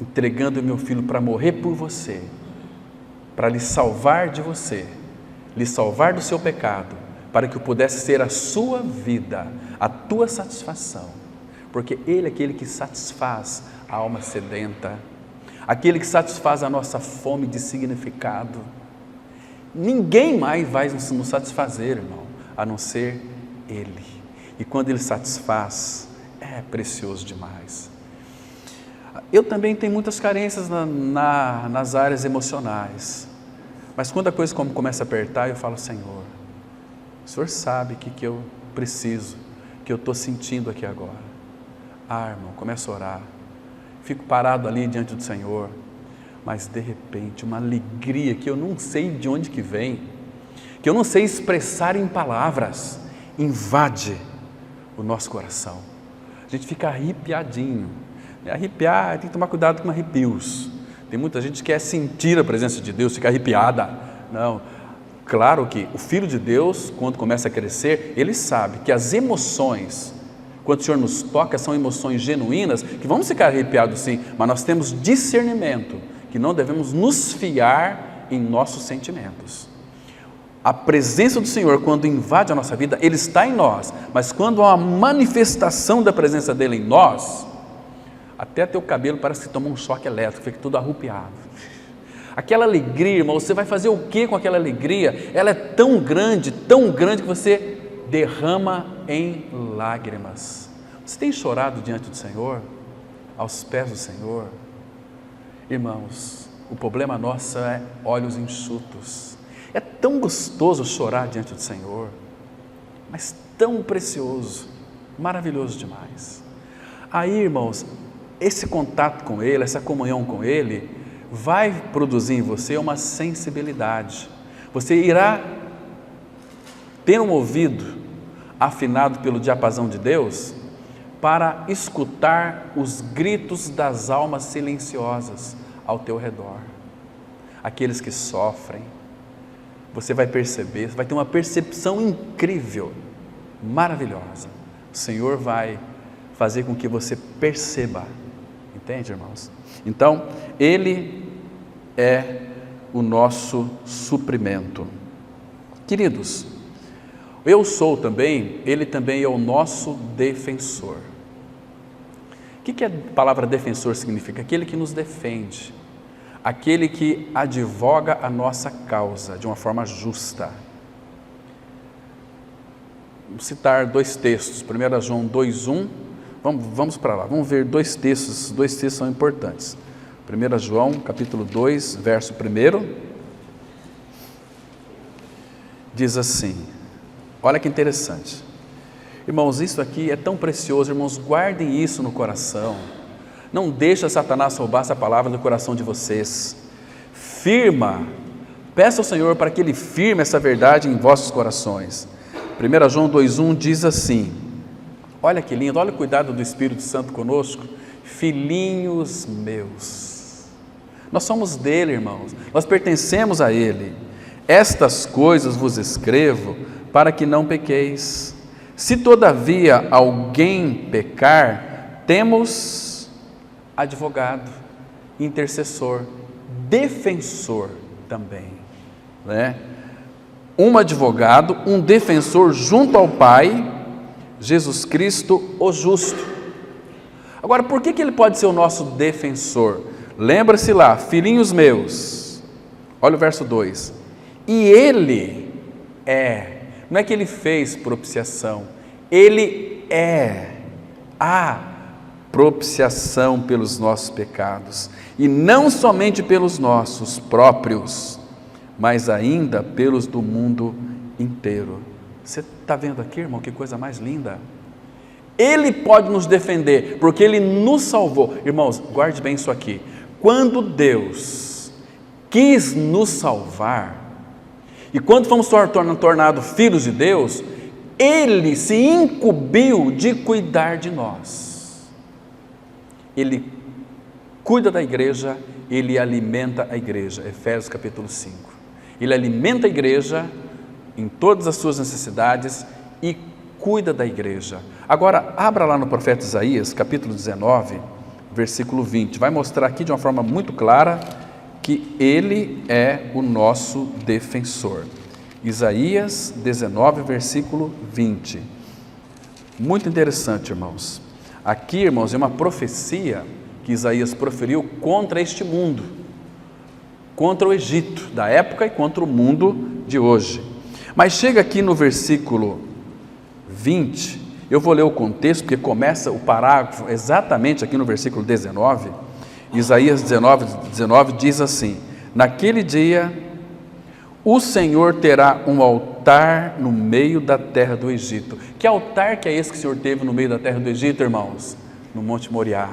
entregando o meu filho para morrer por você, para lhe salvar de você, lhe salvar do seu pecado, para que eu pudesse ser a sua vida, a tua satisfação, porque Ele é aquele que satisfaz a alma sedenta, aquele que satisfaz a nossa fome de significado. Ninguém mais vai nos satisfazer, irmão, a não ser Ele. E quando Ele satisfaz, é precioso demais. Eu também tenho muitas carências nas áreas emocionais, mas quando a coisa começa a apertar, eu falo: Senhor, o Senhor sabe o que eu preciso, que eu estou sentindo aqui agora. Irmão, começo a orar, fico parado ali diante do Senhor, mas de repente uma alegria que eu não sei de onde que vem, que eu não sei expressar em palavras, invade o nosso coração. A gente fica arrepiadinho. Arrepiar, tem que tomar cuidado com arrepios. Tem muita gente que quer sentir a presença de Deus, fica arrepiada. Não, claro que o Filho de Deus, quando começa a crescer, ele sabe que as emoções, quando o Senhor nos toca, são emoções genuínas, que vamos ficar arrepiados sim, mas nós temos discernimento, que não devemos nos fiar em nossos sentimentos. A presença do Senhor, quando invade a nossa vida, Ele está em nós, mas quando há uma manifestação da presença dEle em nós, até teu cabelo parece que tomou um choque elétrico, fica tudo arrupiado. Aquela alegria, irmão, você vai fazer o que com aquela alegria? Ela é tão grande que você derrama em lágrimas. Você tem chorado diante do Senhor? Aos pés do Senhor? Irmãos, o problema nosso é olhos enxutos. É tão gostoso chorar diante do Senhor, mas tão precioso, maravilhoso demais. Aí, irmãos, esse contato com Ele, essa comunhão com Ele, vai produzir em você uma sensibilidade. Você irá ter um ouvido afinado pelo diapasão de Deus para escutar os gritos das almas silenciosas ao teu redor, aqueles que sofrem. Você vai perceber, vai ter uma percepção incrível, maravilhosa. O Senhor vai fazer com que você perceba, entende, irmãos? Então, Ele é o nosso suprimento. Queridos, eu sou também, Ele também é o nosso defensor. O que a palavra defensor significa? Aquele que nos defende, aquele que advoga a nossa causa de uma forma justa. Vamos citar dois textos, 1 João 2:1, vamos para lá, vamos ver dois textos são importantes. 1 João capítulo 2, verso 1, diz assim, olha que interessante, irmãos, isso aqui é tão precioso, irmãos, guardem isso no coração, Não deixa Satanás roubar essa palavra do coração de vocês. Firma, peça ao Senhor para que Ele firme essa verdade em vossos corações. 1 João 2,1 diz assim, olha que lindo, olha o cuidado do Espírito Santo conosco. Filhinhos meus, nós somos dele, irmãos, nós pertencemos a Ele. Estas coisas vos escrevo para que não pequeis. Se todavia alguém pecar, temos advogado, intercessor, defensor também, né? Um advogado, um defensor junto ao Pai, Jesus Cristo, o justo. Agora, por que Ele pode ser o nosso defensor? Lembra-se lá, filhinhos meus, olha o verso 2, e Ele não é que Ele fez propiciação, Ele é a propiciação pelos nossos pecados, e não somente pelos nossos próprios, mas ainda pelos do mundo inteiro. Você está vendo aqui, irmão, que coisa mais linda? Ele pode nos defender, porque Ele nos salvou. Irmãos, guarde bem isso aqui. Quando Deus quis nos salvar, e quando fomos tornados filhos de Deus, Ele se incumbiu de cuidar de nós. Ele cuida da igreja, Ele alimenta a igreja. Efésios capítulo 5. Ele alimenta a igreja em todas as suas necessidades e cuida da igreja. Agora, abra lá no profeta Isaías, capítulo 19, versículo 20. Vai mostrar aqui de uma forma muito clara que Ele é o nosso defensor. Isaías 19, versículo 20. Muito interessante, irmãos. Aqui, irmãos, é uma profecia que Isaías proferiu contra este mundo, contra o Egito da época e contra o mundo de hoje. Mas chega aqui no versículo 20, eu vou ler o contexto, porque começa o parágrafo exatamente aqui no versículo 19, Isaías 19 diz assim, naquele dia, o Senhor terá um altar no meio da terra do Egito. Que altar que é esse que o Senhor teve no meio da terra do Egito, irmãos? No Monte Moriá,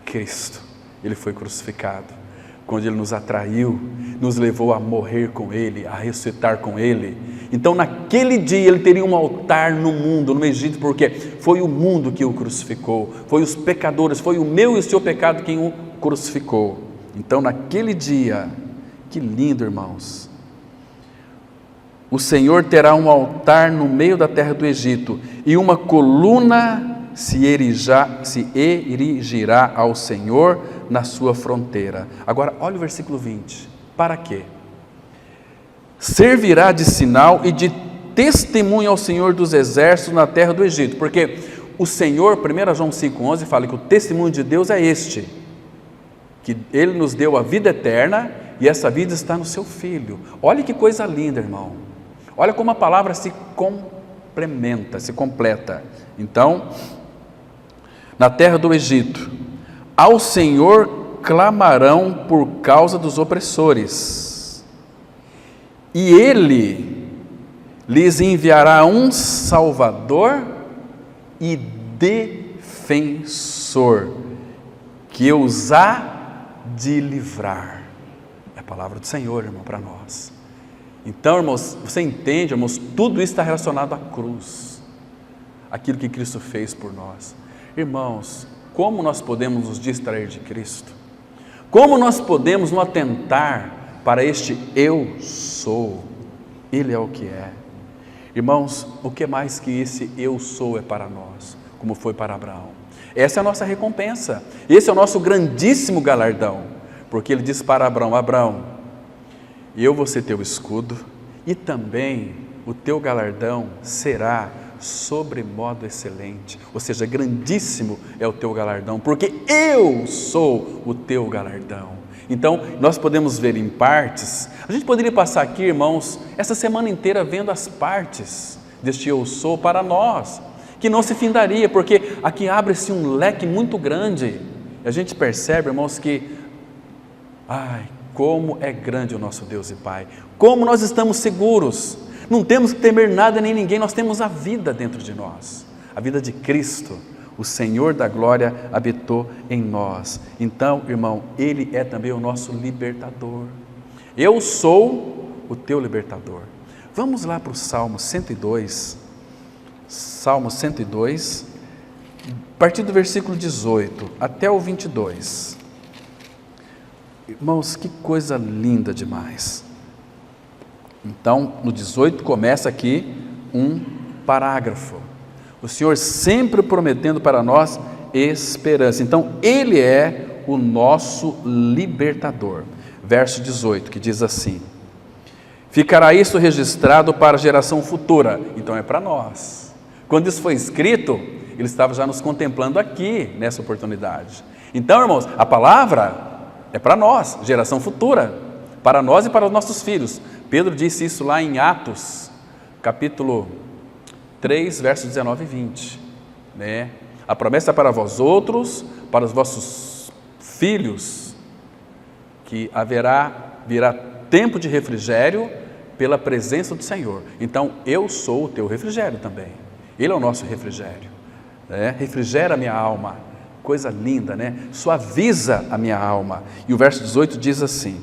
Cristo, Ele foi crucificado, quando Ele nos atraiu, nos levou a morrer com Ele, a ressuscitar com Ele. Então naquele dia Ele teria um altar no mundo, no Egito, porque foi o mundo que o crucificou, foi os pecadores, foi o meu e o seu pecado quem o crucificou. Então naquele dia, que lindo, irmãos, o Senhor terá um altar no meio da terra do Egito, e uma coluna se erigirá ao Senhor na sua fronteira. Agora, olha o versículo 20. Para quê? Servirá de sinal e de testemunho ao Senhor dos exércitos na terra do Egito. Porque o Senhor, 1 João 5,11, fala que o testemunho de Deus é este, que Ele nos deu a vida eterna e essa vida está no seu Filho. Olha que coisa linda, irmão. Olha como a palavra se complementa, se completa. Então, na terra do Egito, ao Senhor clamarão por causa dos opressores, e Ele lhes enviará um Salvador e defensor, que os há de livrar. É a palavra do Senhor, irmão, para nós. Então, irmãos, você entende, irmãos, tudo isso está relacionado à cruz, aquilo que Cristo fez por nós. Irmãos, como nós podemos nos distrair de Cristo? Como nós podemos não atentar para este eu sou? Ele é o que é. Irmãos, o que mais que esse eu sou é para nós, como foi para Abraão? Essa é a nossa recompensa, esse é o nosso grandíssimo galardão, porque ele disse para Abraão, Abraão, eu vou ser teu escudo e também o teu galardão será sobremodo excelente, ou seja, grandíssimo é o teu galardão, porque eu sou o teu galardão. Então, nós podemos ver em partes, a gente poderia passar aqui, irmãos, essa semana inteira vendo as partes deste eu sou para nós, que não se findaria, porque aqui abre-se um leque muito grande, a gente percebe, irmãos, que, como é grande o nosso Deus e Pai, como nós estamos seguros, não temos que temer nada nem ninguém, nós temos a vida dentro de nós, a vida de Cristo, O Senhor da glória habitou em nós. Então, irmão, Ele é também o nosso libertador. Eu sou o teu libertador. Vamos lá para o Salmo 102. Salmo 102, a partir do versículo 18 até o 22. Irmãos, que coisa linda demais. Então, no 18 começa aqui um parágrafo. O Senhor sempre prometendo para nós esperança. Então, Ele é o nosso libertador. Verso 18, que diz assim: ficará isso registrado para a geração futura. Então é para nós. Quando isso foi escrito, Ele estava já nos contemplando aqui, nessa oportunidade. Então, irmãos, a palavra é para nós, geração futura, para nós e para os nossos filhos. Pedro disse isso lá em Atos, capítulo 3, versos 19 e 20. Né? A promessa é para vós outros, para os vossos filhos, que virá tempo de refrigério pela presença do Senhor. Então, eu sou o teu refrigério também. Ele é o nosso refrigério. Né? Refrigera a minha alma. Coisa linda, né? Suaviza a minha alma. E o verso 18 diz assim: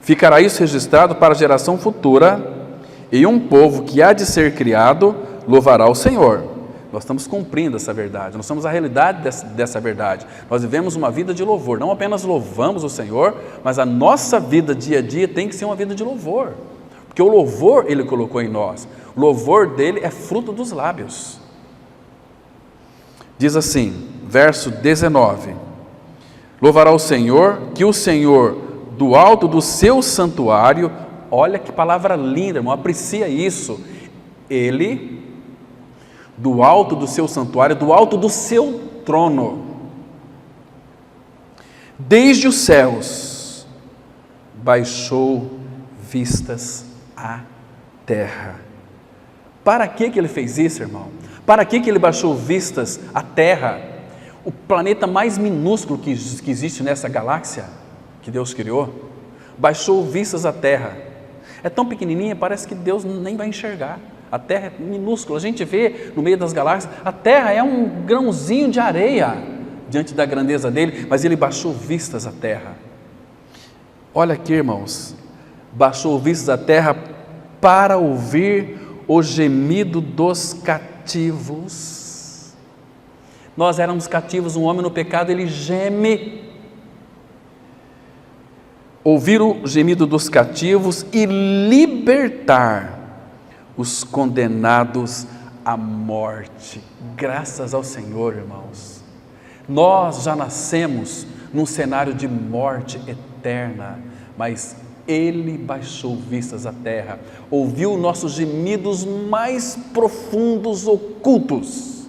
ficará isso registrado para a geração futura, e um povo que há de ser criado louvará o Senhor. Nós estamos cumprindo essa verdade, nós somos a realidade dessa verdade. Nós vivemos uma vida de louvor, não apenas louvamos o Senhor, mas a nossa vida dia a dia tem que ser uma vida de louvor, porque o louvor Ele colocou em nós, o louvor dele é fruto dos lábios. Diz assim, verso 19: louvará o Senhor, que o Senhor do alto do seu santuário, olha que palavra linda, irmão, aprecia isso, Ele do alto do seu santuário, do alto do seu trono, desde os céus, baixou vistas à terra. Para que Ele fez isso, irmão? Para que Ele baixou vistas à terra? O planeta mais minúsculo que existe nessa galáxia, que Deus criou, baixou vistas à terra. É tão pequenininha, parece que Deus nem vai enxergar. A Terra é minúscula, a gente vê no meio das galáxias, a Terra é um grãozinho de areia diante da grandeza dele, mas Ele baixou vistas à terra. Olha aqui, irmãos, baixou vistas à terra para ouvir o gemido dos cativos. Nós éramos cativos, um homem no pecado, ele geme. Ouvir o gemido dos cativos e libertar os condenados à morte. Graças ao Senhor, irmãos. Nós já nascemos num cenário de morte eterna, mas Ele baixou vistas à terra, ouviu nossos gemidos mais profundos, ocultos,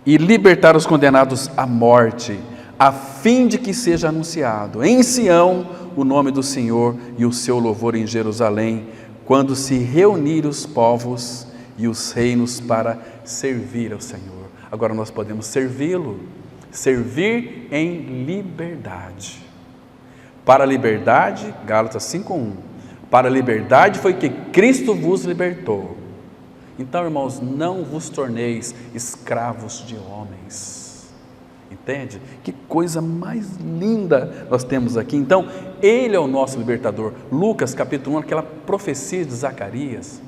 e libertar os condenados à morte, a fim de que seja anunciado em Sião o nome do Senhor e o seu louvor em Jerusalém, quando se reunirem os povos e os reinos para servir ao Senhor. Agora nós podemos servi-lo, servir em liberdade. Para a liberdade, Gálatas 5:1, para a liberdade foi que Cristo vos libertou. Então, irmãos, não vos torneis escravos de homens. Entende? Que coisa mais linda nós temos aqui. Então, Ele é o nosso libertador. Lucas capítulo 1, aquela profecia de Zacarias,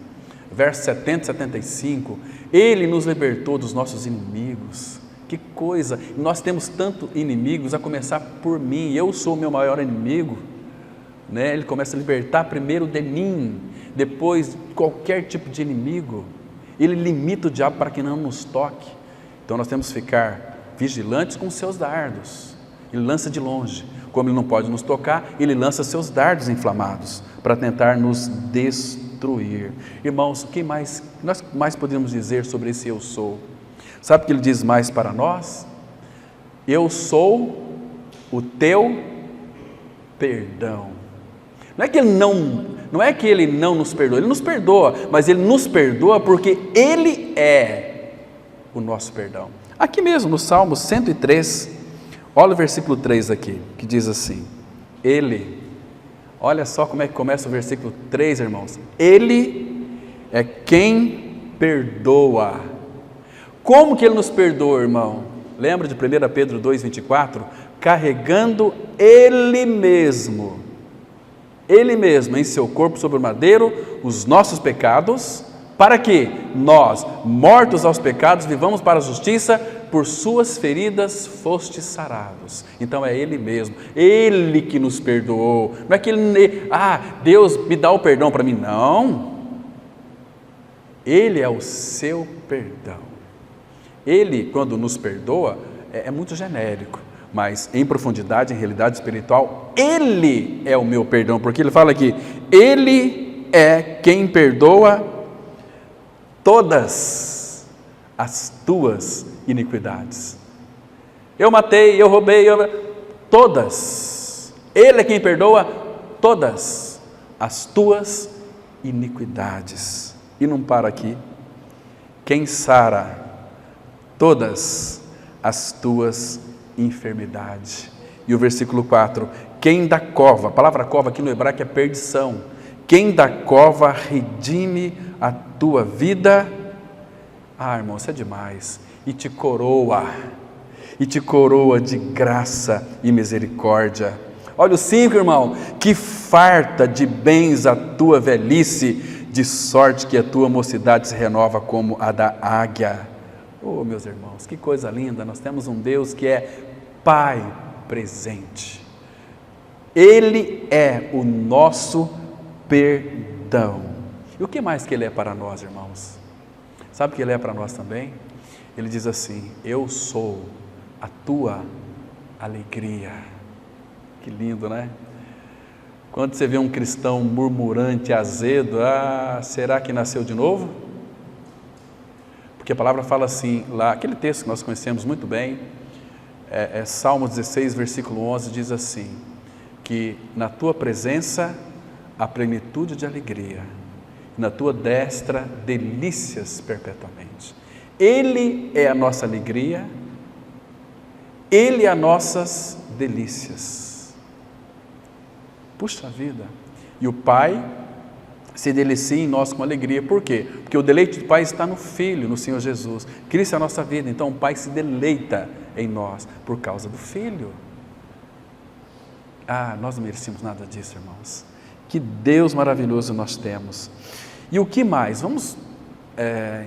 versos 70 e 75, Ele nos libertou dos nossos inimigos. Que coisa, nós temos tanto inimigos, a começar por mim, eu sou o meu maior inimigo, né? Ele começa a libertar primeiro de mim, depois qualquer tipo de inimigo. Ele limita o diabo para que não nos toque. Então nós temos que ficar vigilantes com seus dardos. Ele lança de longe, como Ele não pode nos tocar, Ele lança seus dardos inflamados para tentar nos destruir. Irmãos, o que mais nós podemos dizer sobre esse eu sou? Sabe o que Ele diz mais para nós? Eu sou o teu perdão. Não é que Ele não nos perdoa, Ele nos perdoa, mas Ele nos perdoa porque Ele é o nosso perdão. Aqui mesmo no Salmo 103, olha o versículo 3 aqui, que diz assim, Ele, olha só como é que começa o versículo 3, irmãos, Ele é quem perdoa Como que Ele nos perdoa, irmão? Lembra de 1 Pedro 2,24? Carregando Ele mesmo em seu corpo sobre o madeiro, os nossos pecados, para que nós, mortos aos pecados, vivamos para a justiça, por suas feridas fostes sarados. Então é Ele mesmo, Ele que nos perdoou. Não é que Ele, Deus me dá o perdão para mim. Não, Ele é o seu perdão. Ele, quando nos perdoa, é muito genérico, mas em profundidade, em realidade espiritual, Ele é o meu perdão, porque Ele fala aqui, Ele é quem perdoa todas as tuas iniquidades. Eu matei, eu roubei, todas. Ele é quem perdoa todas as tuas iniquidades. E não para aqui. Quem sara todas as tuas enfermidades. E o versículo 4, quem da cova, a palavra cova aqui no hebraico é perdição, quem da cova redime a tua vida, irmão, isso é demais, e te coroa de graça e misericórdia. Olha o 5, irmão, que farta de bens a tua velhice, de sorte que a tua mocidade se renova como a da águia. Oh, meus irmãos, que coisa linda, nós temos um Deus que é Pai presente. Ele é o nosso perdão. E o que mais que Ele é para nós, irmãos? Sabe o que Ele é para nós também? Ele diz assim, eu sou a tua alegria. Que lindo, né? Quando você vê um cristão murmurante, azedo, será que nasceu de novo? Porque a palavra fala assim, lá, aquele texto que nós conhecemos muito bem, Salmo 16, versículo 11, diz assim, que na tua presença há plenitude de alegria, na tua destra delícias perpetuamente. Ele é a nossa alegria, Ele é as nossas delícias. Puxa vida! E o Pai se delicia em nós com alegria. Por quê? Porque o deleite do Pai está no Filho, no Senhor Jesus. Cristo é a nossa vida, então o Pai se deleita em nós por causa do Filho. Nós não merecemos nada disso, irmãos. Que Deus maravilhoso nós temos. E o que mais? Vamos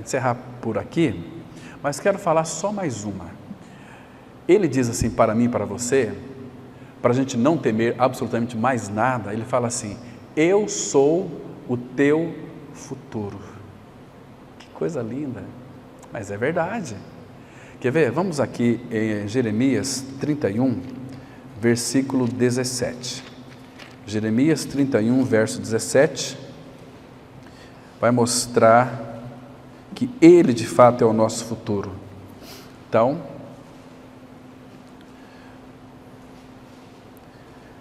encerrar por aqui, mas quero falar só mais uma. Ele diz assim para mim e para você, para a gente não temer absolutamente mais nada, Ele fala assim, eu sou o teu futuro. Que coisa linda, mas é verdade. Quer ver? Vamos aqui em Jeremias 31, versículo 17. Jeremias 31, verso 17, vai mostrar que Ele de fato é o nosso futuro. Então,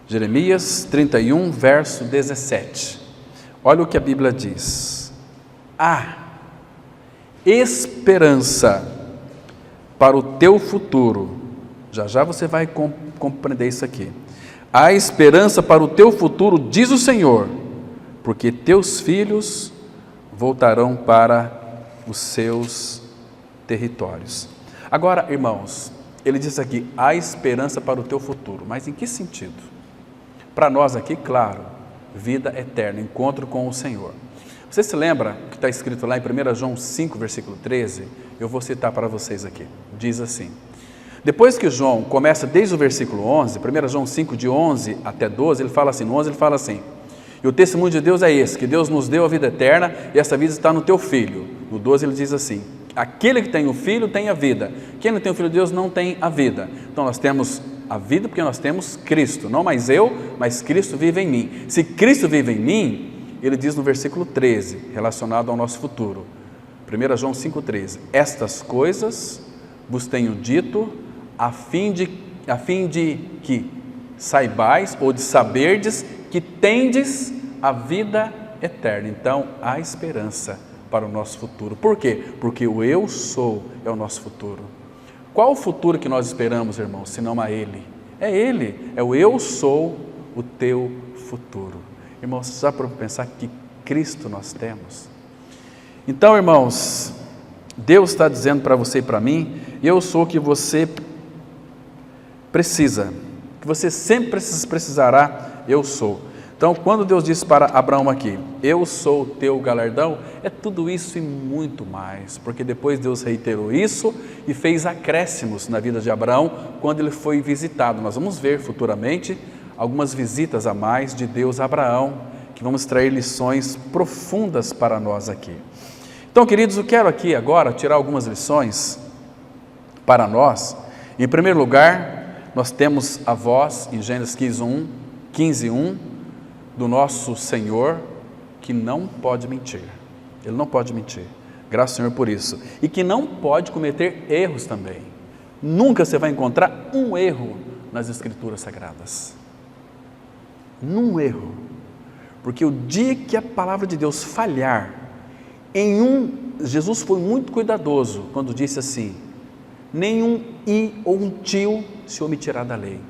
Jeremias 31, verso 17. Olha o que a Bíblia diz. Há esperança para o teu futuro. Já você vai compreender isso aqui. Há esperança para o teu futuro, diz o Senhor, porque teus filhos voltarão para os seus territórios. Agora, irmãos, ele diz aqui, há esperança para o teu futuro. Mas em que sentido? Para nós aqui, claro, vida eterna, encontro com o Senhor. Você se lembra que está escrito lá em 1 João 5, versículo 13? Eu vou citar para vocês aqui. Diz assim, depois que João começa desde o versículo 11, 1 João 5, de 11 até 12, ele fala assim, no 11 ele fala assim, e o testemunho de Deus é esse, que Deus nos deu a vida eterna e essa vida está no teu Filho. No 12 ele diz assim, aquele que tem o Filho tem a vida, quem não tem o Filho de Deus não tem a vida. Então nós temos a vida porque nós temos Cristo, não mais eu, mas Cristo vive em mim. Se Cristo vive em mim, ele diz no versículo 13, relacionado ao nosso futuro, 1 João 5,13, estas coisas vos tenho dito, a fim de que saibais, ou de saberdes, que tendes a vida eterna. Então, há esperança para o nosso futuro. Por quê? Porque o eu sou é o nosso futuro. Qual o futuro que nós esperamos, irmãos, senão a Ele? É Ele, é o eu sou o teu futuro. Irmãos, só para pensar que Cristo nós temos. Então, irmãos, Deus está dizendo para você e para mim: eu sou o que você precisa, que você sempre precisará, eu sou. Então, quando Deus disse para Abraão aqui, eu sou o teu galardão, é tudo isso e muito mais, porque depois Deus reiterou isso e fez acréscimos na vida de Abraão quando ele foi visitado. Nós vamos ver futuramente algumas visitas a mais de Deus a Abraão, que vamos extrair lições profundas para nós aqui. Então, queridos, eu quero aqui agora tirar algumas lições para nós. Em primeiro lugar, nós temos a voz em Gênesis 15:1, do nosso Senhor, que não pode mentir. Ele não pode mentir. Graças ao Senhor por isso. E que não pode cometer erros também. Nunca você vai encontrar um erro nas Escrituras Sagradas. Num erro. Porque o dia que a palavra de Deus falhar, Jesus foi muito cuidadoso quando disse assim: nenhum i ou um tio se omitirá da lei.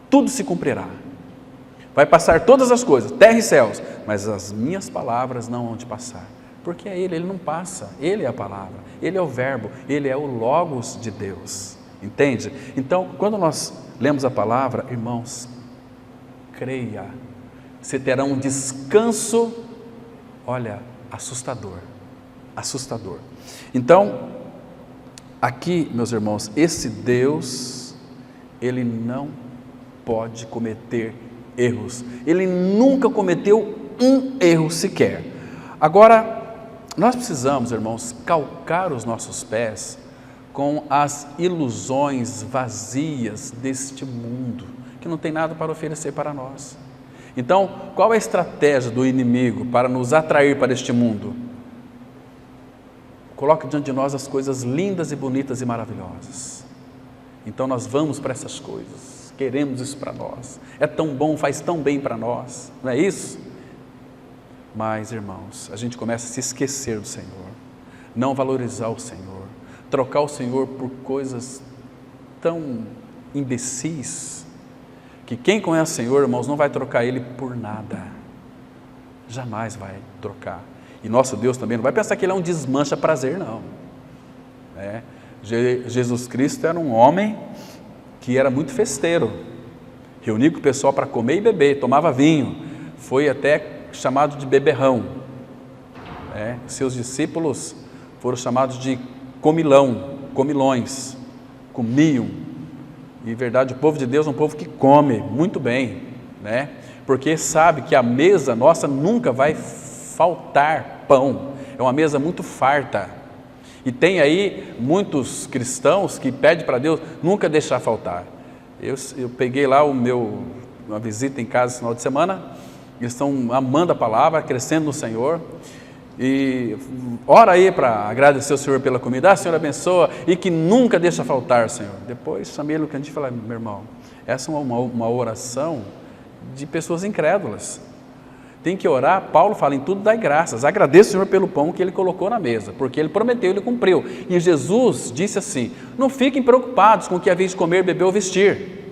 Tudo se cumprirá. Vai passar todas as coisas, terra e céus, mas as minhas palavras não vão te passar. Porque é Ele não passa, Ele é a palavra, Ele é o verbo, Ele é o Logos de Deus. Entende? Então, quando nós lemos a palavra, irmãos, creia, você terá um descanso, olha, assustador. Assustador. Então, aqui, meus irmãos, esse Deus, Ele não pode cometer erros. Ele nunca cometeu um erro sequer. Agora, nós precisamos, irmãos, calcar os nossos pés com as ilusões vazias deste mundo, que não tem nada para oferecer para nós. Então, qual é a estratégia do inimigo para nos atrair para este mundo? Coloque diante de nós as coisas lindas e bonitas e maravilhosas. Então nós vamos para essas coisas. Queremos isso para nós, é tão bom, faz tão bem para nós, não é isso? Mas, irmãos, a gente começa a se esquecer do Senhor, não valorizar o Senhor, trocar o Senhor por coisas tão imbecis, que quem conhece o Senhor, irmãos, não vai trocar Ele por nada, jamais vai trocar. E nosso Deus também não vai pensar que Ele é um desmancha-prazer, não. Jesus Cristo era um homem que era muito festeiro, reunia com o pessoal para comer e beber, tomava vinho, foi até chamado de beberrão. Seus discípulos foram chamados de comilões, comiam. E verdade, o povo de Deus é um povo que come muito bem, porque sabe que a mesa nossa nunca vai faltar pão, é uma mesa muito farta. E tem aí muitos cristãos que pedem para Deus nunca deixar faltar. Eu peguei lá uma visita em casa esse final de semana, eles estão amando a palavra, crescendo no Senhor, e ora aí para agradecer o Senhor pela comida, Senhor abençoa, e que nunca deixa faltar, Senhor. Depois chamei ele no cantinho e falei: meu irmão, essa é uma oração de pessoas incrédulas. Tem que orar, Paulo fala, em tudo dai graças, agradeça o Senhor pelo pão que Ele colocou na mesa, porque Ele prometeu, Ele cumpriu. E Jesus disse assim: não fiquem preocupados com o que haveis de comer, beber ou vestir.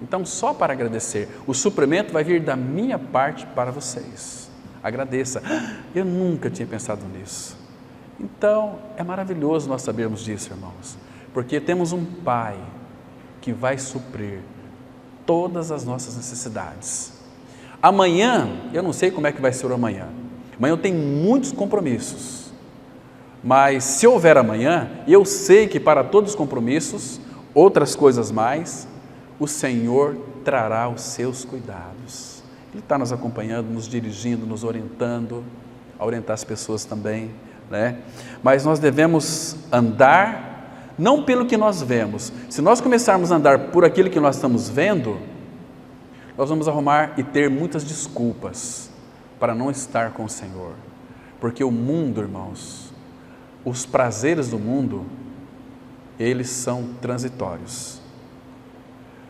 Então, só para agradecer, o suprimento vai vir da minha parte para vocês. Agradeça. Eu nunca tinha pensado nisso. Então, é maravilhoso nós sabermos disso, irmãos, porque temos um Pai que vai suprir todas as nossas necessidades. Amanhã, eu não sei como é que vai ser o amanhã. Amanhã eu tenho muitos compromissos. Mas se houver amanhã, eu sei que para todos os compromissos, outras coisas mais, o Senhor trará os seus cuidados. Ele está nos acompanhando, nos dirigindo, nos orientando, a orientar as pessoas também, Mas nós devemos andar, não pelo que nós vemos. Se nós começarmos a andar por aquilo que nós estamos vendo, nós vamos arrumar e ter muitas desculpas para não estar com o Senhor, porque o mundo, irmãos, os prazeres do mundo, eles são transitórios.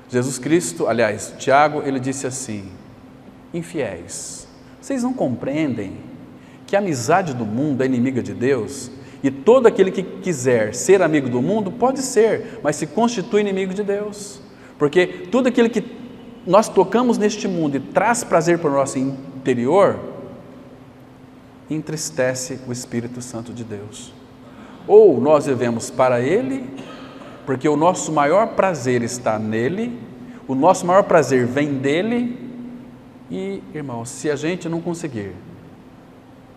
Jesus Cristo, aliás, Tiago, ele disse assim: infiéis, vocês não compreendem que a amizade do mundo é inimiga de Deus? E todo aquele que quiser ser amigo do mundo pode ser, mas se constitui inimigo de Deus, porque tudo aquilo que nós tocamos neste mundo e traz prazer para o nosso interior, entristece o Espírito Santo de Deus. Ou nós vivemos para Ele, porque o nosso maior prazer está nele, o nosso maior prazer vem dele. E, irmãos, se a gente não conseguir,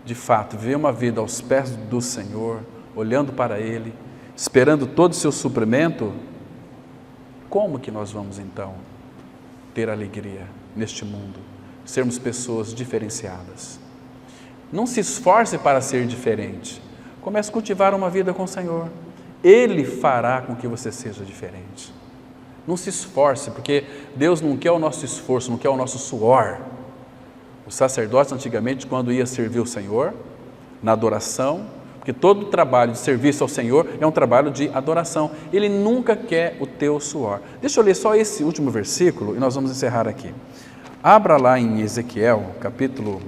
de fato, viver uma vida aos pés do Senhor, olhando para Ele, esperando todo o seu suprimento, como que nós vamos então ter alegria neste mundo, sermos pessoas diferenciadas? Não se esforce para ser diferente, comece a cultivar uma vida com o Senhor, Ele fará com que você seja diferente. Não se esforce, porque Deus não quer o nosso esforço, não quer o nosso suor. Os sacerdotes antigamente, quando ia servir o Senhor, na adoração, porque todo trabalho de serviço ao Senhor é um trabalho de adoração, Ele nunca quer o teu suor. Deixa eu ler só esse último versículo e nós vamos encerrar aqui. Abra lá em Ezequiel, capítulo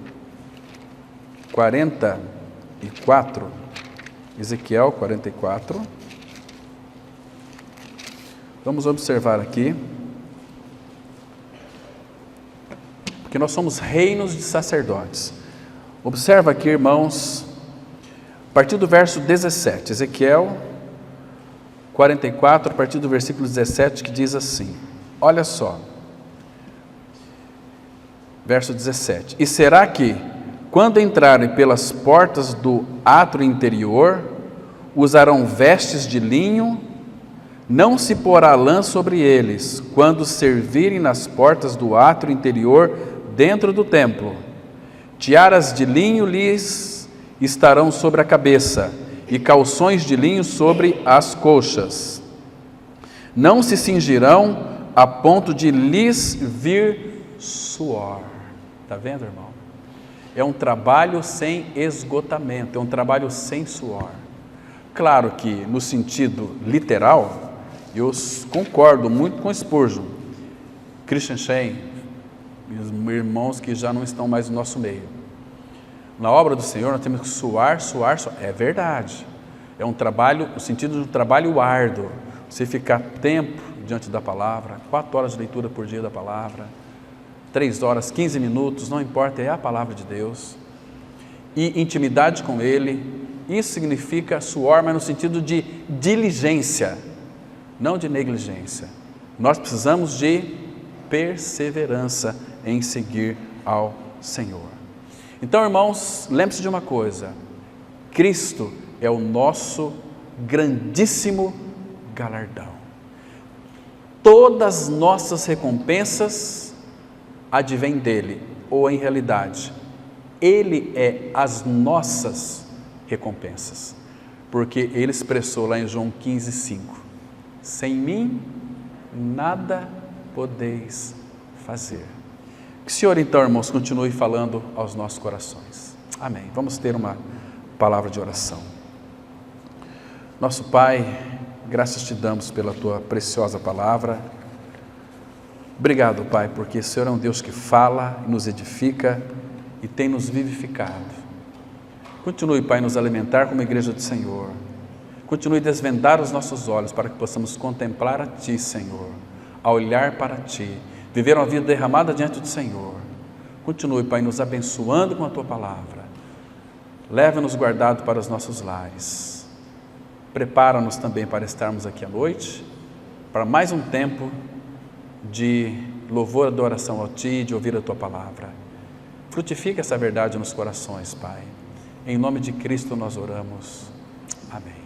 44, Ezequiel 44, vamos observar aqui, porque nós somos reinos de sacerdotes. Observa aqui, irmãos, a partir do verso 17, Ezequiel 44, a partir do versículo 17, que diz assim, olha só, verso 17, e será que, quando entrarem pelas portas do átrio interior, usarão vestes de linho, não se porá lã sobre eles, quando servirem nas portas do átrio interior dentro do templo. Tiaras de linho lhes estarão sobre a cabeça, e calções de linho sobre as coxas. Não se cingirão a ponto de lhes vir suor. Está vendo, irmão? É um trabalho sem esgotamento, é um trabalho sem suor. Claro que no sentido literal, eu concordo muito com Spurgeon, Christian Shane, meus irmãos que já não estão mais no nosso meio. Na obra do Senhor nós temos que suar, é verdade. É um trabalho, no sentido de um trabalho árduo. Você ficar tempo diante da palavra, 4 horas de leitura por dia da palavra, 3 horas, 15 minutos, não importa, é a palavra de Deus. E intimidade com Ele, isso significa suor, mas no sentido de diligência, não de negligência. Nós precisamos de perseverança em seguir ao Senhor. Então, irmãos, lembre-se de uma coisa, Cristo é o nosso grandíssimo galardão. Todas as nossas recompensas advêm dele, ou em realidade, Ele é as nossas recompensas, porque Ele expressou lá em João 15:5, sem mim nada podeis fazer. Que o Senhor então, irmãos, continue falando aos nossos corações. Amém. Vamos ter uma palavra de oração. Nosso Pai, graças te damos pela Tua preciosa palavra. Obrigado, Pai, porque o Senhor é um Deus que fala, nos edifica e tem nos vivificado. Continue, Pai, nos alimentar como igreja do Senhor. Continue a desvendar os nossos olhos para que possamos contemplar a Ti, Senhor, a olhar para Ti, viver uma vida derramada diante do Senhor. Continue, Pai, nos abençoando com a Tua palavra. Leva-nos guardado para os nossos lares. Prepara-nos também para estarmos aqui à noite, para mais um tempo de louvor e adoração a Ti, de ouvir a Tua palavra. Frutifica essa verdade nos corações, Pai. Em nome de Cristo nós oramos. Amém.